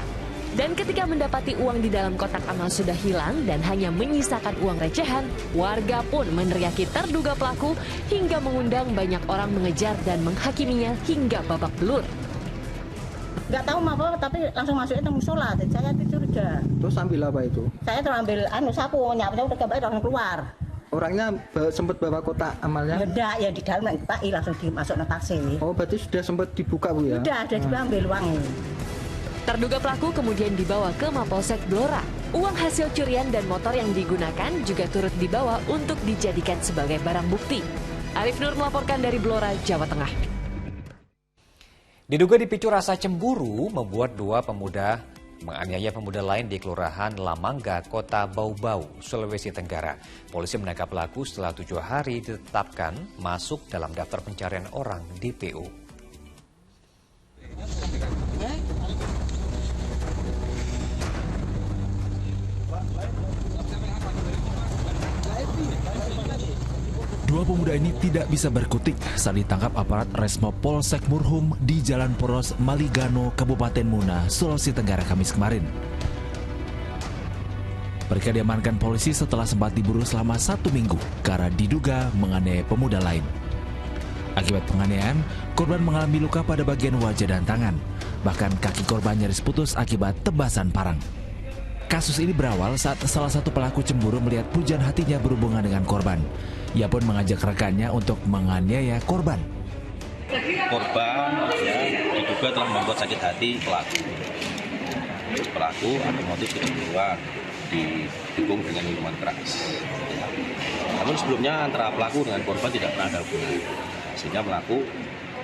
Dan ketika mendapati uang di dalam kotak amal sudah hilang dan hanya menyisakan uang recehan, warga pun meneriaki terduga pelaku hingga mengundang banyak orang mengejar dan menghakiminya hingga babak belur. Nggak tahu apa, tapi langsung masuk itu musola, saya curiga. Terus ambil apa itu? Saya terus ambil sapu, nyapu udah gambar langsung keluar. Orangnya sempat bawa kotak amalnya? Udah, ya di dalam Pak langsung dimasuk ke taksi. Oh, berarti sudah sempat dibuka Bu ya? Udah diambil uangnya. Terduga pelaku kemudian dibawa ke Mapolsek Blora. Uang hasil curian dan motor yang digunakan juga turut dibawa untuk dijadikan sebagai barang bukti. Arif Nur melaporkan dari Blora, Jawa Tengah. Diduga dipicu rasa cemburu membuat dua pemuda menganiaya pemuda lain di Kelurahan Lamangga, Kota Bau-Bau, Sulawesi Tenggara. Polisi menangkap pelaku setelah 7 hari ditetapkan masuk dalam daftar pencarian orang DPO. Dua pemuda ini tidak bisa berkutik saat ditangkap aparat Resmo Polsek Murhum di Jalan Poros Maligano, Kabupaten Muna, Sulawesi Tenggara Kamis kemarin. Mereka diamankan polisi setelah sempat diburu selama 1 minggu karena diduga menganiaya pemuda lain. Akibat penganiayaan, korban mengalami luka pada bagian wajah dan tangan. Bahkan kaki korban nyaris putus akibat tebasan parang. Kasus ini berawal saat salah satu pelaku cemburu melihat pujaan hatinya berhubungan dengan korban. Ia pun mengajak rekannya untuk menganiaya korban. Korban diduga telah membuat sakit hati pelaku. Pelaku ada motif kecemburuan didukung dengan minuman keras. Namun sebelumnya antara pelaku dengan korban tidak pernah ada hubungan, sehingga pelaku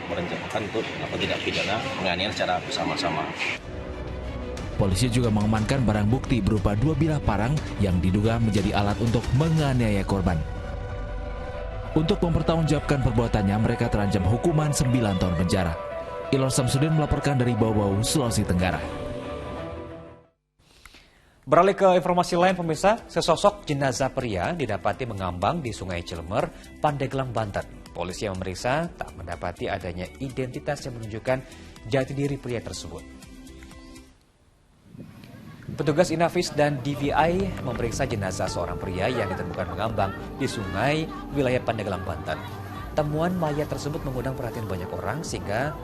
merencanakan untuk melakukan tindak pidana penganiayaan secara bersama-sama. Polisi juga mengamankan barang bukti berupa 2 bilah parang yang diduga menjadi alat untuk menganiaya korban. Untuk mempertanggungjawabkan perbuatannya, mereka terancam hukuman 9 tahun penjara. Ilham Samsudin melaporkan dari Bau-Bau, Sulawesi Tenggara. Beralih ke informasi lain, pemirsa, sesosok jenazah pria didapati mengambang di Sungai Cilemer, Pandeglang, Banten. Polisi yang memeriksa tak mendapati adanya identitas yang menunjukkan jati diri pria tersebut. Petugas Inafis dan DVI memeriksa jenazah seorang pria yang ditemukan mengambang di sungai wilayah Pandeglang, Banten. Temuan mayat tersebut mengundang perhatian banyak orang sehingga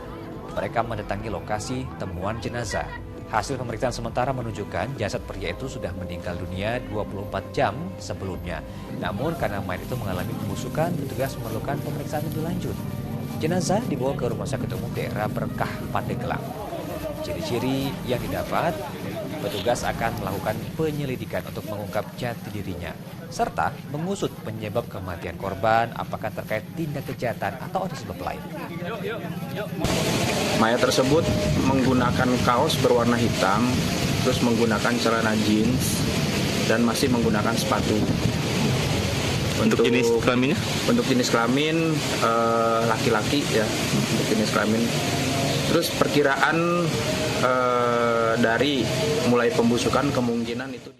mereka mendatangi lokasi temuan jenazah. Hasil pemeriksaan sementara menunjukkan jasad pria itu sudah meninggal dunia 24 jam sebelumnya. Namun karena mayat itu mengalami pembusukan, petugas memerlukan pemeriksaan lebih lanjut. Jenazah dibawa ke Rumah Sakit Umum Daerah Berkah, Pandeglang. Ciri-ciri yang didapat, petugas akan melakukan penyelidikan untuk mengungkap jati dirinya, serta mengusut penyebab kematian korban, apakah terkait tindak kejahatan atau ada sebab lain. Mayat tersebut menggunakan kaos berwarna hitam, terus menggunakan celana jeans, dan masih menggunakan sepatu. Untuk jenis kelaminnya? Untuk jenis kelamin laki-laki ya, untuk jenis kelamin. Terus perkiraan dari mulai pembusukan kemungkinan itu.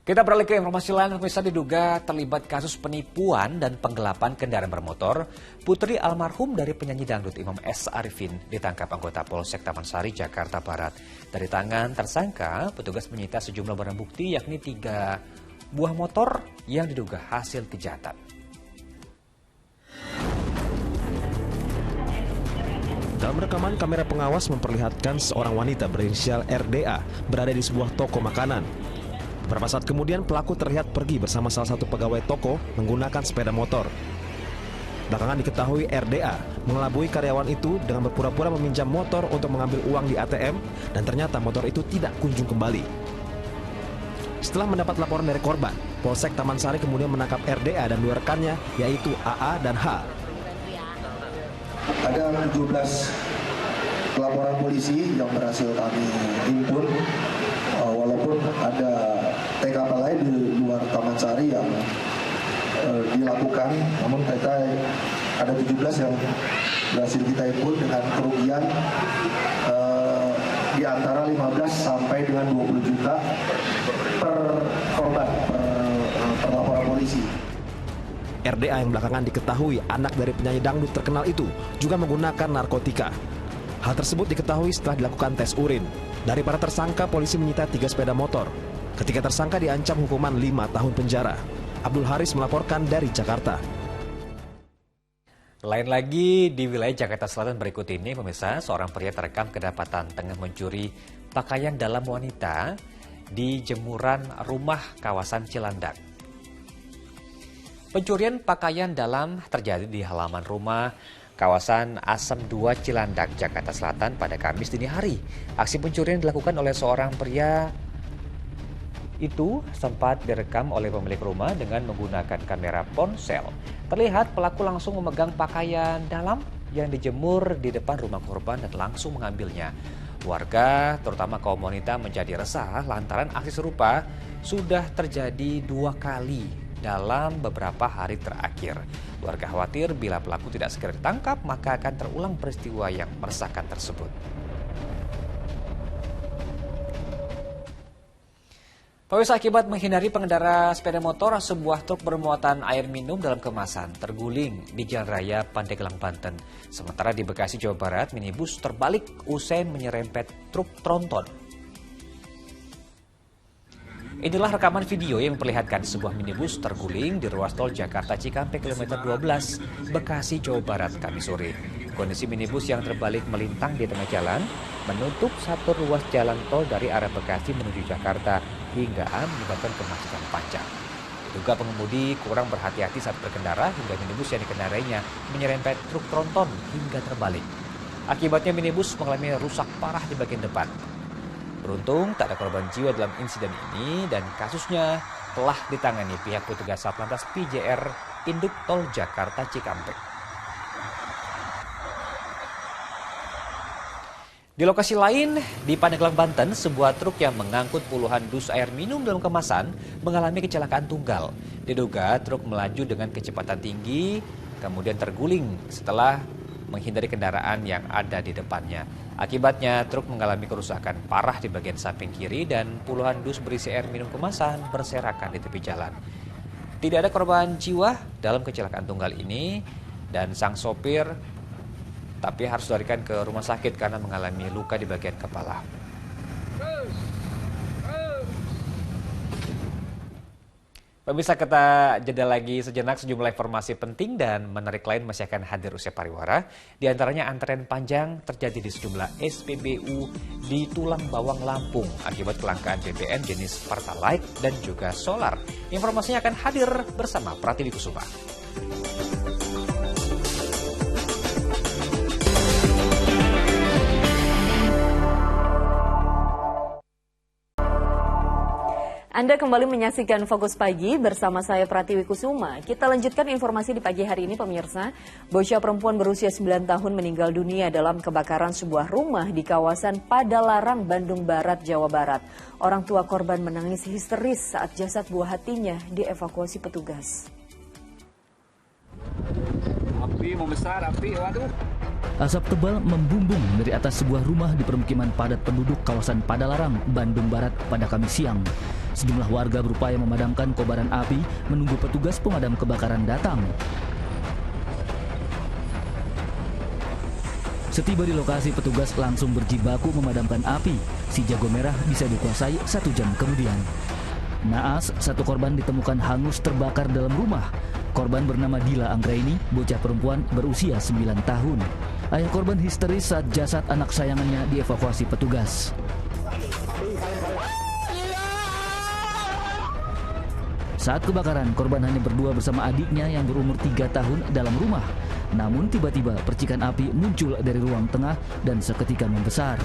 Kita beralih ke informasi lain, pemirsa. Diduga terlibat kasus penipuan dan penggelapan kendaraan bermotor, putri almarhum dari penyanyi dangdut Imam S. Arifin ditangkap anggota Polsek Taman Sari, Jakarta Barat. Dari tangan tersangka, petugas menyita sejumlah barang bukti yakni 3 buah motor yang diduga hasil kejahatan. Dalam rekaman, kamera pengawas memperlihatkan seorang wanita berinisial RDA berada di sebuah toko makanan. Beberapa saat kemudian pelaku terlihat pergi bersama salah satu pegawai toko menggunakan sepeda motor. Belakangan diketahui RDA mengelabui karyawan itu dengan berpura-pura meminjam motor untuk mengambil uang di ATM dan ternyata motor itu tidak kunjung kembali. Setelah mendapat laporan dari korban, Polsek Taman Sari kemudian menangkap RDA dan 2 rekannya yaitu AA dan H. Ada 17 laporan polisi yang berhasil kami himpun, walaupun ada TKP lain di luar Taman Sari yang dilakukan, namun kita ada 17 yang berhasil kita himpun dengan kerugian di antara 15 sampai dengan 20 juta per korban, per laporan polisi. RDA yang belakangan diketahui anak dari penyanyi dangdut terkenal itu juga menggunakan narkotika. Hal tersebut diketahui setelah dilakukan tes urin. Dari para tersangka, polisi menyita 3 sepeda motor. Ketiga tersangka diancam hukuman 5 tahun penjara. Abdul Haris melaporkan dari Jakarta. Lain lagi di wilayah Jakarta Selatan berikut ini, pemirsa, seorang pria terekam kedapatan tengah mencuri pakaian dalam wanita di jemuran rumah kawasan Cilandak. Pencurian pakaian dalam terjadi di halaman rumah kawasan Asem 2 Cilandak, Jakarta Selatan pada Kamis dini hari. Aksi pencurian dilakukan oleh seorang pria itu sempat direkam oleh pemilik rumah dengan menggunakan kamera ponsel. Terlihat pelaku langsung memegang pakaian dalam yang dijemur di depan rumah korban dan langsung mengambilnya. Warga, terutama kaum wanita, menjadi resah lantaran aksi serupa sudah terjadi 2 kali dalam beberapa hari terakhir. Warga khawatir bila pelaku tidak segera ditangkap, maka akan terulang peristiwa yang meresahkan tersebut. Pemirsa, akibat menghindari pengendara sepeda motor, sebuah truk bermuatan air minum dalam kemasan terguling di Jalan Raya Pandeglang, Banten. Sementara di Bekasi, Jawa Barat, minibus terbalik usai menyerempet truk tronton. Inilah rekaman video yang memperlihatkan sebuah minibus terguling di ruas tol Jakarta Cikampek kilometer 12, Bekasi, Jawa Barat, Kamis sore. Kondisi minibus yang terbalik melintang di tengah jalan menutup satu ruas jalan tol dari arah Bekasi menuju Jakarta hingga menyebabkan kemacetan panjang. Diduga pengemudi kurang berhati-hati saat berkendara hingga minibus yang dikendarainya menyerempet truk tronton hingga terbalik. Akibatnya minibus mengalami rusak parah di bagian depan. Beruntung tak ada korban jiwa dalam insiden ini dan kasusnya telah ditangani pihak petugas Satlantas PJR Induk Tol Jakarta Cikampek. Di lokasi lain, di Pandeglang, Banten, sebuah truk yang mengangkut puluhan dus air minum dalam kemasan mengalami kecelakaan tunggal. Diduga truk melaju dengan kecepatan tinggi, kemudian terguling setelah menghindari kendaraan yang ada di depannya. Akibatnya, truk mengalami kerusakan parah di bagian samping kiri dan puluhan dus berisi air minum kemasan berserakan di tepi jalan. Tidak ada korban jiwa dalam kecelakaan tunggal ini dan sang sopir tapi harus dilarikan ke rumah sakit karena mengalami luka di bagian kepala. Pemirsa, kita jeda lagi sejenak. Sejumlah informasi penting dan menarik lain masih akan hadir usai pariwara. Di antaranya antrean panjang terjadi di sejumlah SPBU di Tulang Bawang, Lampung akibat kelangkaan BBM jenis Pertalite dan juga solar. Informasinya akan hadir bersama Pratiwi Kusuma. Anda kembali menyaksikan Fokus Pagi bersama saya Pratiwi Kusuma. Kita lanjutkan informasi di pagi hari ini, pemirsa. Bocah perempuan berusia 9 tahun meninggal dunia dalam kebakaran sebuah rumah di kawasan Padalarang, Bandung Barat, Jawa Barat. Orang tua korban menangis histeris saat jasad buah hatinya dievakuasi petugas. Api membesar, api, waduh. Asap tebal membumbung dari atas sebuah rumah di permukiman padat penduduk kawasan Padalarang, Bandung Barat pada Kamis siang. Sejumlah warga berupaya memadamkan kobaran api menunggu petugas pemadam kebakaran datang. Setiba di lokasi, petugas langsung berjibaku memadamkan api. Si jago merah bisa dikuasai 1 jam kemudian. Naas, satu korban ditemukan hangus terbakar dalam rumah. Korban bernama Dila Anggraini, bocah perempuan berusia 9 tahun. Ayah korban histeris saat jasad anak sayangannya dievakuasi petugas. Saat kebakaran, korban hanya berdua bersama adiknya yang berumur 3 tahun dalam rumah. Namun tiba-tiba percikan api muncul dari ruang tengah dan seketika membesar.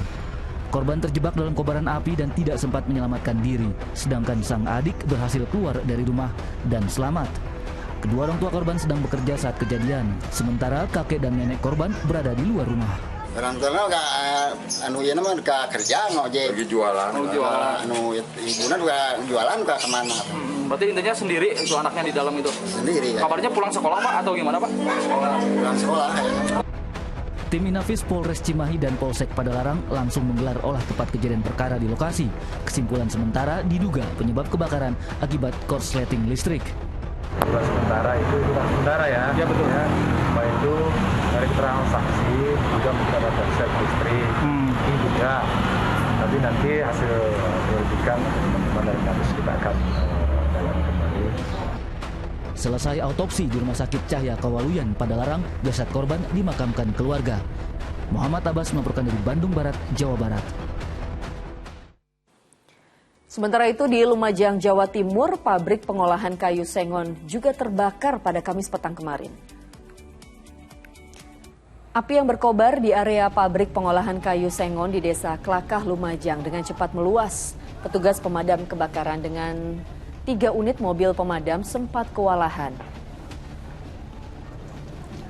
Korban terjebak dalam kobaran api dan tidak sempat menyelamatkan diri, sedangkan sang adik berhasil keluar dari rumah dan selamat. Kedua orang tua korban sedang bekerja saat kejadian, sementara kakek dan nenek korban berada di luar rumah. Orang tua nggak anu ya nama nggak kerja ngojek. Lagi jualan. Oh, jualan. Anu ibunya juga jualan nggak kemana. Berarti intinya sendiri itu anaknya di dalam itu. Sendiri. Ya. Kabarnya pulang sekolah Pak atau gimana Pak? Pulang sekolah. Ya. Tim Inafis Polres Cimahi dan Polsek Padalarang langsung menggelar olah tempat kejadian perkara di lokasi. Kesimpulan sementara diduga penyebab kebakaran akibat korsleting listrik. Dugaan sementara itu dugaan sementara ya. Iya betul. Ya, baik itu dari keterangan saksi juga mungkin ada korslet listrik. Ini juga. Tapi nanti hasil penyelidikan teman-teman dari kasus kita akan dalami kembali. Selesai autopsi di Rumah Sakit Cahya Kawaluyan Padalarang, jasad korban dimakamkan keluarga. Muhammad Abbas melaporkan dari Bandung Barat, Jawa Barat. Sementara itu di Lumajang, Jawa Timur, pabrik pengolahan kayu sengon juga terbakar pada Kamis petang kemarin. Api yang berkobar di area pabrik pengolahan kayu sengon di Desa Klakah, Lumajang dengan cepat meluas. Petugas pemadam kebakaran dengan 3 unit mobil pemadam sempat kewalahan.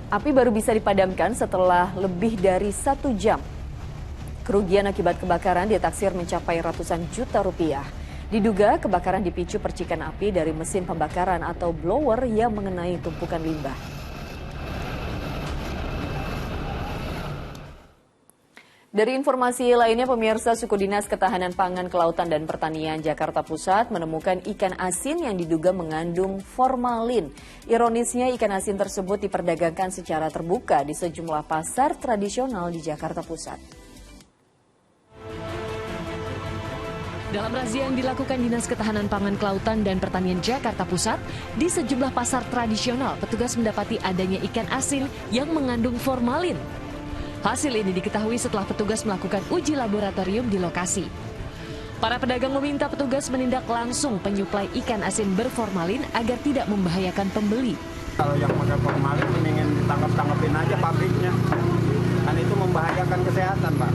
Api baru bisa dipadamkan setelah lebih dari 1 jam. Kerugian akibat kebakaran ditaksir mencapai ratusan juta rupiah. Diduga kebakaran dipicu percikan api dari mesin pembakaran atau blower yang mengenai tumpukan limbah. Dari informasi lainnya, pemirsa, Suku Dinas Ketahanan Pangan, Kelautan dan Pertanian Jakarta Pusat menemukan ikan asin yang diduga mengandung formalin. Ironisnya, ikan asin tersebut diperdagangkan secara terbuka di sejumlah pasar tradisional di Jakarta Pusat. Dalam razia yang dilakukan Dinas Ketahanan Pangan, Kelautan dan Pertanian Jakarta Pusat, di sejumlah pasar tradisional, petugas mendapati adanya ikan asin yang mengandung formalin. Hasil ini diketahui setelah petugas melakukan uji laboratorium di lokasi. Para pedagang meminta petugas menindak langsung penyuplai ikan asin berformalin agar tidak membahayakan pembeli. Kalau yang pakai formalin mendingan ditangkap-tangkapin aja pabriknya. Kan itu membahayakan kesehatan, Pak.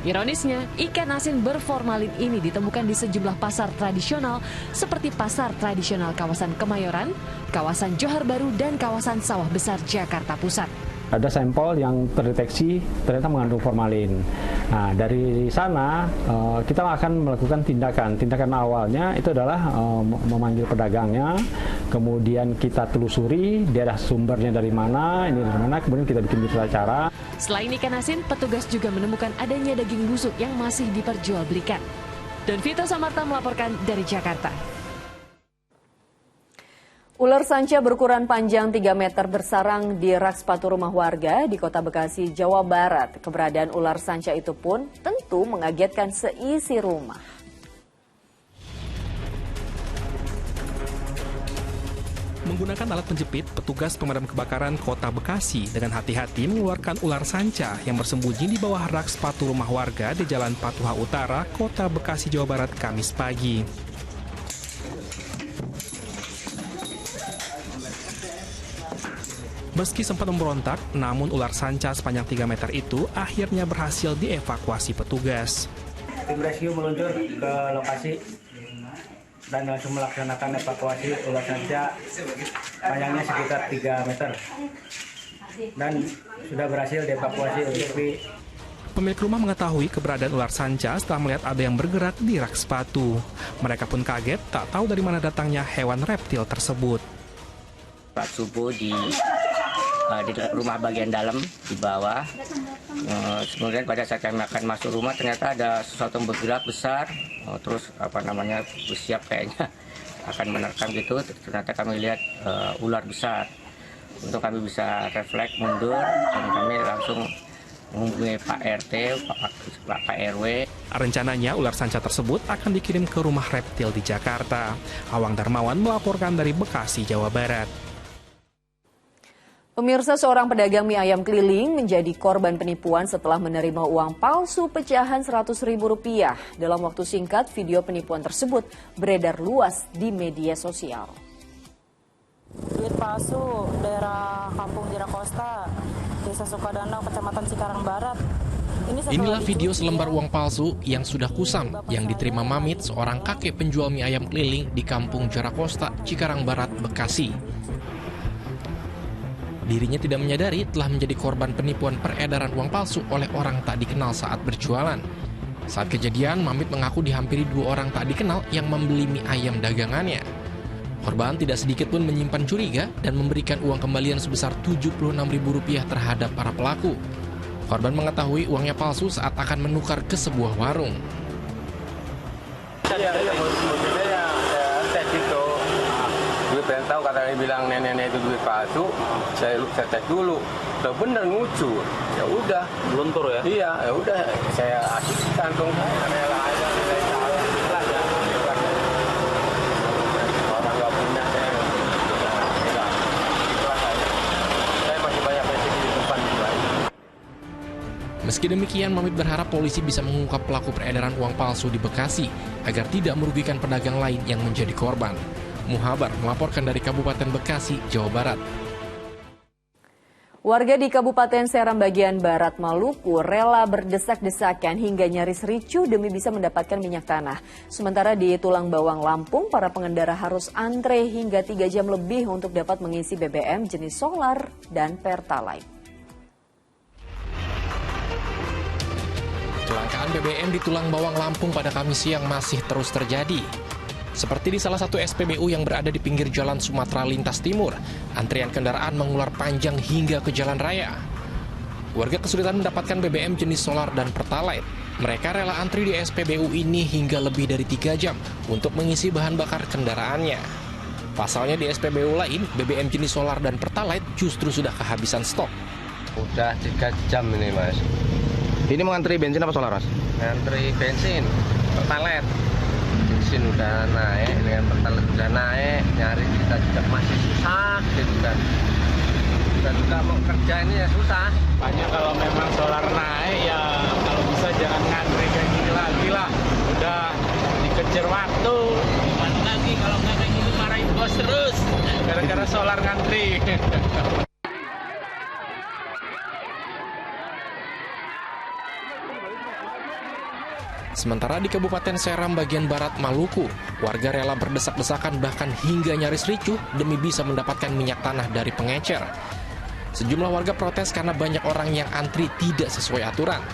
Ironisnya, ikan asin berformalin ini ditemukan di sejumlah pasar tradisional seperti Pasar Tradisional Kawasan Kemayoran, Kawasan Johar Baru, dan Kawasan Sawah Besar Jakarta Pusat. Ada sampel yang terdeteksi ternyata mengandung formalin. Nah, dari sana kita akan melakukan tindakan. Tindakan awalnya itu adalah memanggil pedagangnya, kemudian kita telusuri daerah sumbernya dari mana, kemudian kita bikin berita acara. Selain ikan asin, petugas juga menemukan adanya daging busuk yang masih diperjualbelikan. Dan Vito Samarta melaporkan dari Jakarta. Ular sanca berukuran panjang 3 meter bersarang di rak sepatu rumah warga di Kota Bekasi, Jawa Barat. Keberadaan ular sanca itu pun tentu mengagetkan seisi rumah. Menggunakan alat penjepit, petugas pemadam kebakaran Kota Bekasi dengan hati-hati mengeluarkan ular sanca yang bersembunyi di bawah rak sepatu rumah warga di Jalan Patuha Utara, Kota Bekasi, Jawa Barat, Kamis pagi. Meski sempat memberontak, namun ular sanca sepanjang 3 meter itu akhirnya berhasil dievakuasi petugas. Tim rescue meluncur ke lokasi dan langsung melaksanakan evakuasi ular sanca panjangnya sekitar 3 meter dan sudah berhasil dievakuasi untuk Pemilik rumah mengetahui keberadaan ular sanca setelah melihat ada yang bergerak di rak sepatu. Mereka pun kaget tak tahu dari mana datangnya hewan reptil tersebut. Subuh di rumah bagian dalam di bawah, kemudian pada saat kami akan masuk rumah ternyata ada sesuatu yang bergerak besar, terus bersiap kayaknya akan menerkam gitu. Ternyata kami lihat ular besar. Untuk kami bisa refleks mundur dan kami langsung menghubungi Pak RT, Pak RW. Rencananya ular sanca tersebut akan dikirim ke rumah reptil di Jakarta. Awang Darmawan melaporkan dari Bekasi, Jawa Barat. Pemirsa, seorang pedagang mie ayam keliling menjadi korban penipuan setelah menerima uang palsu pecahan Rp100.000. Dalam waktu singkat, video penipuan tersebut beredar luas di media sosial. Duit palsu, daerah Kampung Jarakosta, Desa Sukadanau, Kecamatan Cikarang Barat. Inilah video selembar uang palsu yang sudah kusam yang diterima Mamit, seorang kakek penjual mie ayam keliling di Kampung Jarakosta, Cikarang Barat, Bekasi. Dirinya tidak menyadari telah menjadi korban penipuan peredaran uang palsu oleh orang tak dikenal saat berjualan. Saat kejadian, Mamit mengaku dihampiri 2 orang tak dikenal yang membeli mie ayam dagangannya. Korban tidak sedikit pun menyimpan curiga dan memberikan uang kembalian sebesar Rp76.000 terhadap para pelaku. Korban mengetahui uangnya palsu saat akan menukar ke sebuah warung. Gue pengen tahu, katanya bilang nenek-nenek itu duit palsu, saya tes dulu, udah bener ngucu, ya udah luntur ya? Iya, ya udah saya asik kantong saya, rela aja, saya salah ya. Orang nggak punya saya Meski Meski demikian, Mamit berharap polisi bisa mengungkap pelaku peredaran uang palsu di Bekasi agar tidak merugikan pedagang lain yang menjadi korban. Muhabar melaporkan dari Kabupaten Bekasi, Jawa Barat. Warga di Kabupaten Seram bagian Barat Maluku rela berdesak-desakan hingga nyaris ricuh demi bisa mendapatkan minyak tanah. Sementara di Tulang Bawang, Lampung, para pengendara harus antre hingga 3 jam lebih untuk dapat mengisi BBM jenis solar dan Pertalite. Kelangkaan BBM di Tulang Bawang, Lampung pada Kamis siang masih terus terjadi. Seperti di salah satu SPBU yang berada di pinggir jalan Sumatera Lintas Timur, antrian kendaraan mengular panjang hingga ke jalan raya. Warga kesulitan mendapatkan BBM jenis solar dan Pertalite. Mereka rela antri di SPBU ini hingga lebih dari 3 jam untuk mengisi bahan bakar kendaraannya. Pasalnya di SPBU lain, BBM jenis solar dan Pertalite justru sudah kehabisan stok. Udah 3 jam ini, Mas. Ini mengantri bensin apa solar, Mas? Ngantri bensin, Pertalite. Bensin udah naik, dengan Pertalite udah naik, nyari kita juga masih susah gitu kan. Kita juga mau kerja ini ya susah. Banyak kalau memang solar naik ya kalau bisa jangan ngantri kayak gini lagi lah. Udah dikejar waktu. Gimana lagi kalau nggak kayak gini marahin bos terus. Gara-gara solar ngantri. Sementara di Kabupaten Seram bagian Barat Maluku, warga rela berdesak-desakan bahkan hingga nyaris ricuh demi bisa mendapatkan minyak tanah dari pengecer. Sejumlah warga protes karena banyak orang yang antri tidak sesuai aturan.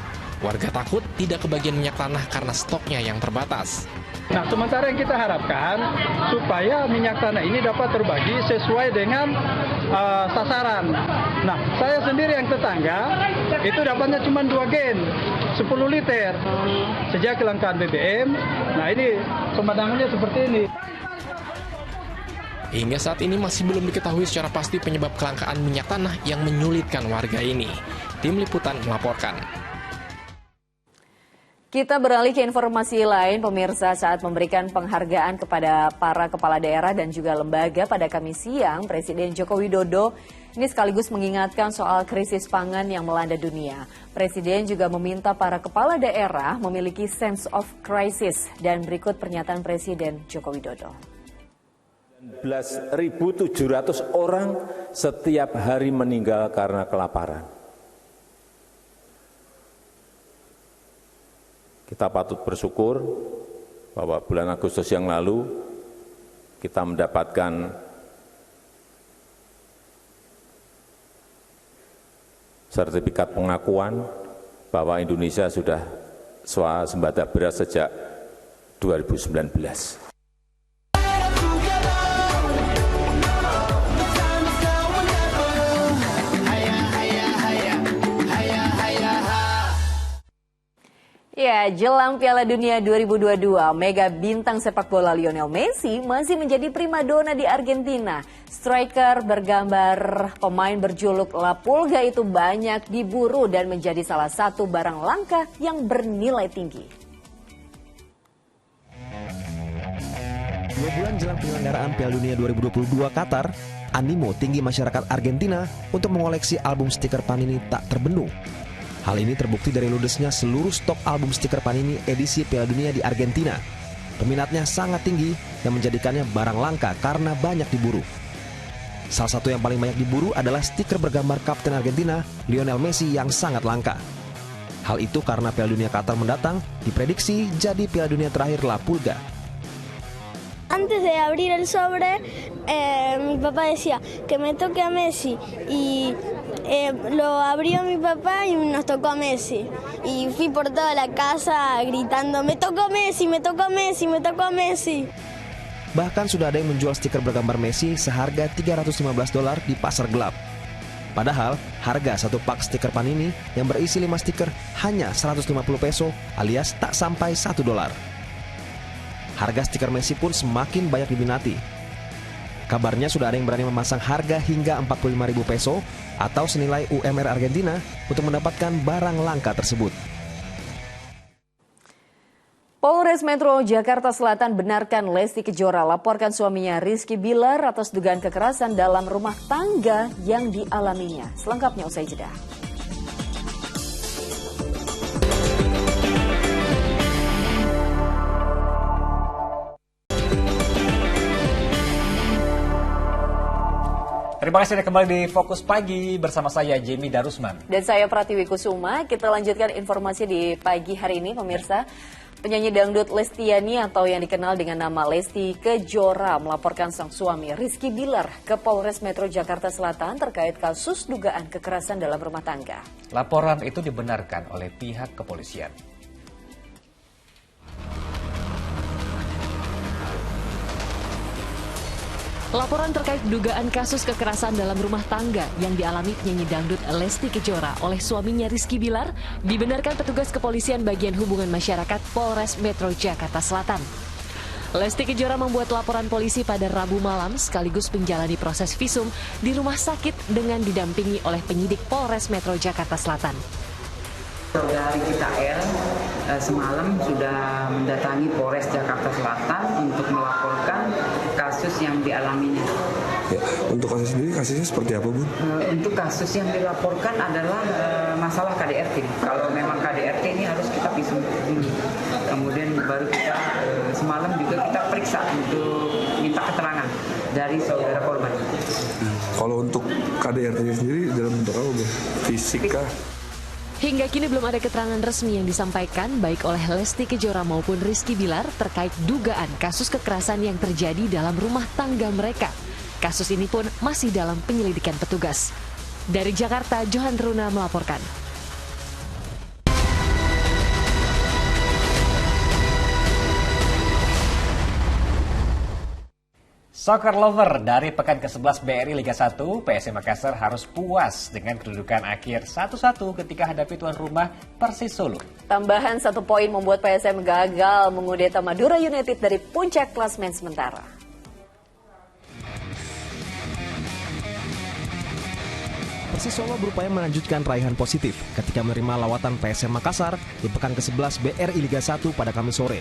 Warga takut tidak kebagian minyak tanah karena stoknya yang terbatas. Nah, sementara yang kita harapkan supaya minyak tanah ini dapat terbagi sesuai dengan sasaran. Nah, saya sendiri yang tetangga itu dapatnya cuma 2 gen, 10 liter. Sejak kelangkaan BBM, nah ini pemandangannya seperti ini. Hingga saat ini masih belum diketahui secara pasti penyebab kelangkaan minyak tanah yang menyulitkan warga ini. Tim Liputan melaporkan. Kita beralih ke informasi lain, pemirsa. Saat memberikan penghargaan kepada para kepala daerah dan juga lembaga pada Kamis siang, Presiden Joko Widodo ini sekaligus mengingatkan soal krisis pangan yang melanda dunia. Presiden juga meminta para kepala daerah memiliki sense of crisis. Dan berikut pernyataan Presiden Joko Widodo. 19.700 orang setiap hari meninggal karena kelaparan. Kita patut bersyukur bahwa bulan Agustus yang lalu kita mendapatkan sertifikat pengakuan bahwa Indonesia sudah swasembada beras sejak 2019. Ya, jelang Piala Dunia 2022, mega bintang sepak bola Lionel Messi masih menjadi primadona di Argentina. Striker bergambar pemain berjuluk La Pulga itu banyak diburu dan menjadi salah satu barang langka yang bernilai tinggi. 2 bulan jelang penyelenggaraan Piala Dunia 2022 Qatar, animo tinggi masyarakat Argentina untuk mengoleksi album stiker Panini tak terbendung. Hal ini terbukti dari ludesnya seluruh stok album stiker Panini edisi Piala Dunia di Argentina. Peminatnya sangat tinggi dan menjadikannya barang langka karena banyak diburu. Salah satu yang paling banyak diburu adalah stiker bergambar Kapten Argentina, Lionel Messi yang sangat langka. Hal itu karena Piala Dunia Qatar mendatang diprediksi jadi Piala Dunia terakhir La Pulga. Antes de abrir el sobre, mi papá decía que me toque a Messi y lo abrió mi papá y nos tocó a Messi. Y fui por toda la casa gritando, me tocó Messi, me tocó Messi, me tocó Messi. Bahkan sudah ada yang menjual stiker bergambar Messi seharga $315 di pasar gelap. Padahal harga satu pak stiker Panini yang berisi 5 stiker hanya 150 peso alias tak sampai $1. Harga stiker Messi pun semakin banyak diminati. Kabarnya sudah ada yang berani memasang harga hingga 45.000 peso atau senilai UMR Argentina untuk mendapatkan barang langka tersebut. Polres Metro Jakarta Selatan benarkan Lesti Kejora laporkan suaminya Rizky Bilar atas dugaan kekerasan dalam rumah tangga yang dialaminya. Selengkapnya usai jeda. Terima kasih Anda kembali di Fokus Pagi bersama saya Jamie Darusman. Dan saya Pratiwi Kusuma. Kita lanjutkan informasi di pagi hari ini pemirsa. Penyanyi dangdut Lestiani atau yang dikenal dengan nama Lesti Kejora melaporkan sang suami Rizky Bilar ke Polres Metro Jakarta Selatan terkait kasus dugaan kekerasan dalam rumah tangga. Laporan itu dibenarkan oleh pihak kepolisian. Laporan terkait dugaan kasus kekerasan dalam rumah tangga yang dialami penyanyi dangdut Lesti Kejora oleh suaminya Rizky Bilar dibenarkan petugas kepolisian bagian hubungan masyarakat Polres Metro Jakarta Selatan. Lesti Kejora membuat laporan polisi pada Rabu malam sekaligus menjalani proses visum di rumah sakit dengan didampingi oleh penyidik Polres Metro Jakarta Selatan. Saudari kita L semalam sudah mendatangi Polres Jakarta Selatan untuk melaporkan kasus yang dialaminya. Ya, untuk kasus sendiri, kasusnya seperti apa, Bu? Untuk kasus yang dilaporkan adalah masalah KDRT. Kalau memang KDRT ini harus kita visum dulu. Kemudian baru kita semalam juga kita periksa untuk minta keterangan dari saudara korban. Kalau untuk KDRT-nya sendiri dalam bentuk apa, Bu? Fisik kah? Hingga kini belum ada keterangan resmi yang disampaikan baik oleh Lesti Kejora maupun Rizky Bilar terkait dugaan kasus kekerasan yang terjadi dalam rumah tangga mereka. Kasus ini pun masih dalam penyelidikan petugas. Dari Jakarta, Johan Runa melaporkan. Soccer lover dari pekan ke-11 BRI Liga 1, PSM Makassar harus puas dengan kedudukan akhir 1-1 ketika hadapi tuan rumah Persis Solo. Tambahan 1 poin membuat PSM gagal mengudeta Madura United dari puncak klasemen sementara. Persis Solo berupaya melanjutkan raihan positif ketika menerima lawatan PSM Makassar di pekan ke-11 BRI Liga 1 pada Kamis sore.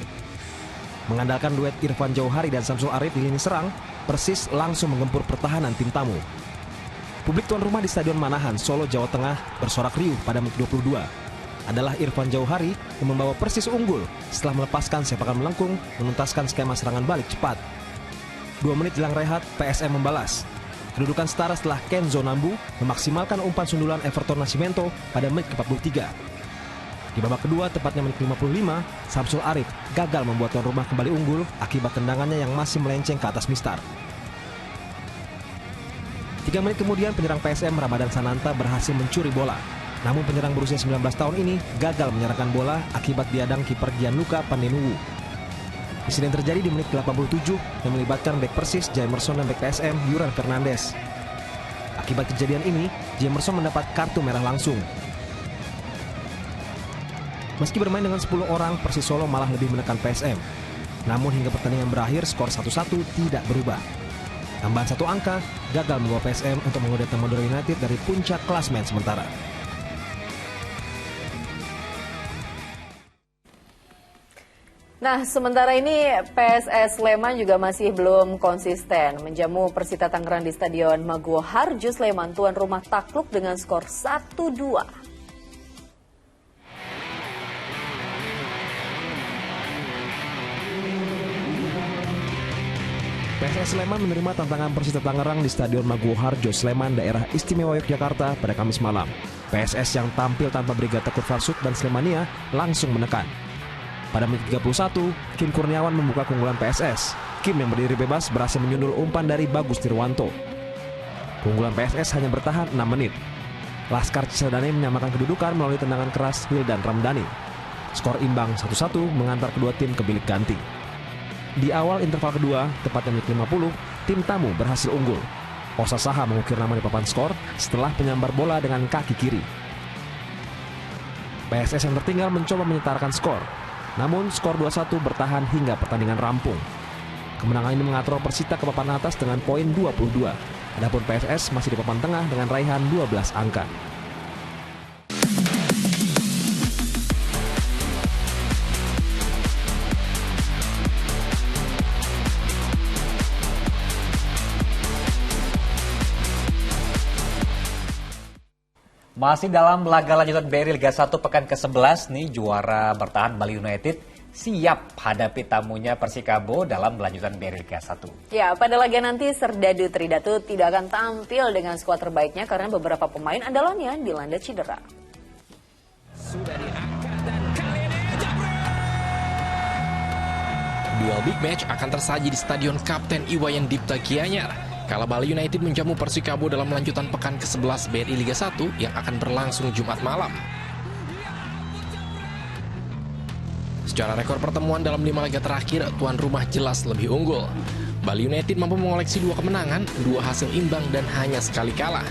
Mengandalkan duet Irfan Jauhari dan Samsul Arif di lini serang, Persis langsung menggempur pertahanan tim tamu. Publik tuan rumah di Stadion Manahan, Solo, Jawa Tengah bersorak riuh pada menit 22. Adalah Irfan Jauhari yang membawa Persis unggul setelah melepaskan sepakan melengkung menuntaskan skema serangan balik cepat. 2 menit jelang rehat, PSM membalas. Kedudukan setara setelah Kenzo Nambu memaksimalkan umpan sundulan Everton Nascimento pada menit ke-43. Di babak kedua, tepatnya menit 55, Samsul Arif gagal membuat tuan rumah kembali unggul akibat tendangannya yang masih melenceng ke atas mistar. 3 menit kemudian, penyerang PSM Ramadan Sananta berhasil mencuri bola. Namun penyerang berusia 19 tahun ini gagal menyerahkan bola akibat diadang kiper Gianluca Pandenuwu. Insiden terjadi di menit ke-87 yang melibatkan bek Persis, Jamerson, dan bek PSM, Yuran Fernandes. Akibat kejadian ini, Jamerson mendapat kartu merah langsung. Meski bermain dengan 10 orang, Persis Solo malah lebih menekan PSM. Namun hingga pertandingan berakhir, skor 1-1 tidak berubah. Tambahan 1 angka gagal membawa PSM untuk mengudeta Madura United dari puncak klasemen sementara. Nah, sementara ini PSS Sleman juga masih belum konsisten menjamu Persita Tangerang di Stadion Maguwo Harjo Sleman, tuan rumah takluk dengan skor 1-2. PSS Sleman menerima tantangan Persita Tangerang di Stadion Maguwo Harjo Sleman, daerah istimewa Yogyakarta pada Kamis malam. PSS yang tampil tanpa Brigade Tekut Farsud dan Slemania langsung menekan. Pada menit 31, Kim Kurniawan membuka keunggulan PSS. Kim yang berdiri bebas berhasil menyundul umpan dari Bagus Tirwanto. Keunggulan PSS hanya bertahan 6 menit. Laskar Cisadane menyamakan kedudukan melalui tendangan keras Wildan Ramdhani. Skor imbang 1-1 mengantar kedua tim ke bilik ganti. Di awal interval kedua, tepatnya menit 50, tim tamu berhasil unggul. Osa Saha mengukir nama di papan skor setelah penyambar bola dengan kaki kiri. PSS yang tertinggal mencoba menyetarkan skor. Namun skor 2-1 bertahan hingga pertandingan rampung. Kemenangan ini mengatur Persita ke papan atas dengan poin 22. Adapun PSS masih di papan tengah dengan raihan 12 angka. Masih dalam laga lanjutan BRI Liga 1 pekan ke-11 nih, juara bertahan Bali United siap hadapi tamunya Persikabo dalam lanjutan BRI Liga 1. Ya, pada laga nanti Serdadu Tridatu tidak akan tampil dengan skuad terbaiknya karena beberapa pemain andalannya dilanda cedera. Duel big match akan tersaji di Stadion Kapten Iwayan Dipta Gianyar. Kala Bali United menjamu Persikabo dalam lanjutan pekan ke-11 BRI Liga 1 yang akan berlangsung Jumat malam. Secara rekor pertemuan dalam 5 laga terakhir, tuan rumah jelas lebih unggul. Bali United mampu mengoleksi 2 kemenangan, 2 hasil imbang dan hanya sekali kalah.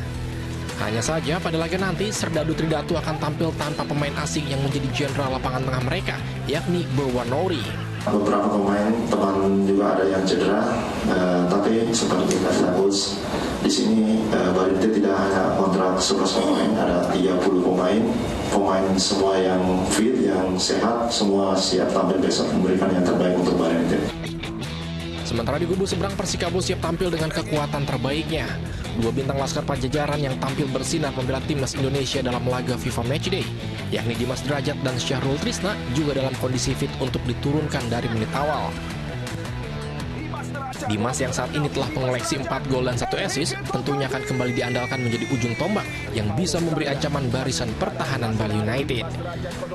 Hanya saja pada laga nanti, Serdadu Tridatu akan tampil tanpa pemain asing yang menjadi jenderal lapangan tengah mereka, yakni Bowanori. Beberapa pemain teman juga ada yang cedera, tapi seperti kita bagus di sini Bali United tidak hanya kontrak 11 pemain, ada 30 pemain semua yang fit, yang sehat, semua siap tampil besok memberikan yang terbaik untuk Bali United. Sementara di kubu seberang, Persikabo siap tampil dengan kekuatan terbaiknya. 2 bintang Laskar Pajajaran yang tampil bersinar membela timnas Indonesia dalam laga FIFA Matchday, yakni Dimas Derajat dan Syahrul Trisna, juga dalam kondisi fit untuk diturunkan dari menit awal. Dimas yang saat ini telah mengoleksi 4 gol dan 1 assist, tentunya akan kembali diandalkan menjadi ujung tombak yang bisa memberi ancaman barisan pertahanan Bali United.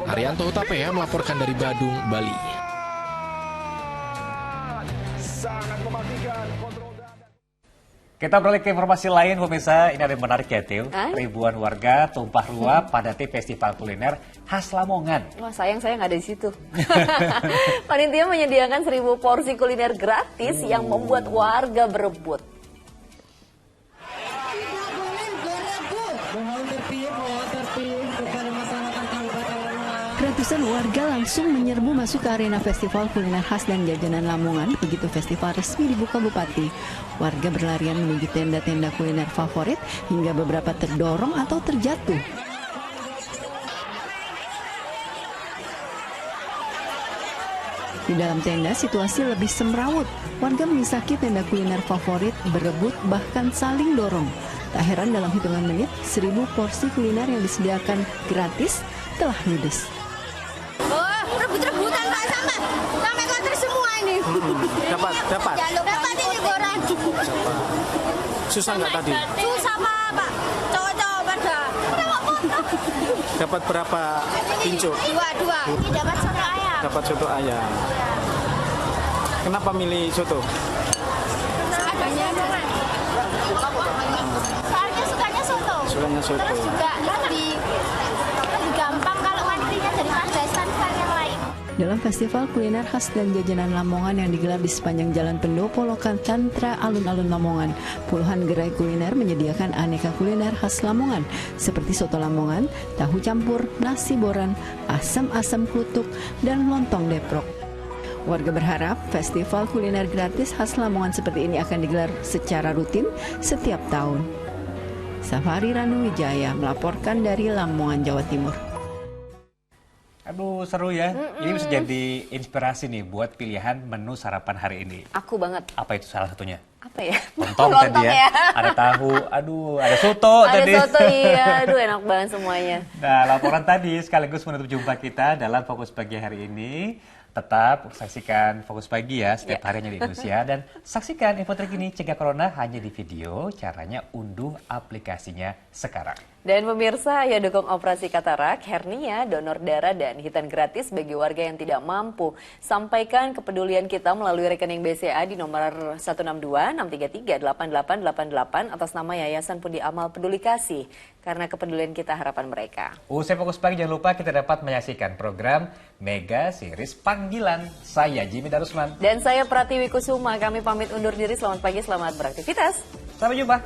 Arianto Hutapea melaporkan dari Badung, Bali. Kita beralih ke informasi lain, pemirsa. Ini ada yang menarik ya, Til. Ribuan warga tumpah ruah padati festival kuliner khas Lamongan. Wah, sayang saya nggak ada di situ. Panitia menyediakan 1000 porsi kuliner gratis yang membuat warga berebut. Ratusan warga langsung menyerbu masuk ke arena festival kuliner khas dan jajanan Lamongan. Begitu festival resmi dibuka Bupati, warga berlarian menuju tenda-tenda kuliner favorit hingga beberapa terdorong atau terjatuh. Di dalam tenda situasi lebih semrawut. Warga menyisaki tenda kuliner favorit, berebut bahkan saling dorong. Tak heran dalam hitungan menit 1000 porsi kuliner yang disediakan gratis telah ludes. Rebut-rebutan Pak sampai kotor semua ini. Dapat ini goreng. Susah nggak tadi? Susah Pak. Cowok-cowok pada. Dapat berapa pincuk? Dua. Ini dapat soto ayam. Dapat soto ayam. Kenapa milih soto? Adanya soalnya sukanya soto. Terus juga lebih gampang kalau ngantrinya daripada stand-stand yang lain. Dalam festival kuliner khas dan jajanan Lamongan yang digelar di sepanjang Jalan Pendopo Lokan Tantra alun-alun Lamongan, puluhan gerai kuliner menyediakan aneka kuliner khas Lamongan seperti soto Lamongan, tahu campur, nasi boran, asam-asam klutuk, dan lontong deprok. Warga berharap festival kuliner gratis khas Lamongan seperti ini akan digelar secara rutin setiap tahun. Safari Ranu Wijaya melaporkan dari Lamongan, Jawa Timur. Aduh, seru ya. Ini bisa jadi inspirasi nih buat pilihan menu sarapan hari ini. Aku banget. Apa itu salah satunya? Apa ya? Lontong tadi ya. Ada tahu, aduh, ada soto tadi. Ada soto, iya. Aduh, enak banget semuanya. Nah, laporan tadi sekaligus menutup jumpa kita dalam Fokus Pagi hari ini. Tetap saksikan Fokus Pagi ya setiap harinya di Indonesia. Dan saksikan info terkini cegah corona hanya di video. Caranya unduh aplikasinya sekarang. Dan pemirsa, ya dukung operasi katarak, hernia, donor darah, dan hitan gratis bagi warga yang tidak mampu. Sampaikan kepedulian kita melalui rekening BCA di nomor 162-633-8888 atas nama Yayasan Pundi Amal Peduli Kasih. Karena kepedulian kita harapan mereka. Usai Fokus Pagi, jangan lupa kita dapat menyaksikan program Mega Series Panggilan. Saya Jimmy Darusman. Dan saya Pratiwi Kusuma. Kami pamit undur diri. Selamat pagi, selamat beraktivitas. Sampai jumpa.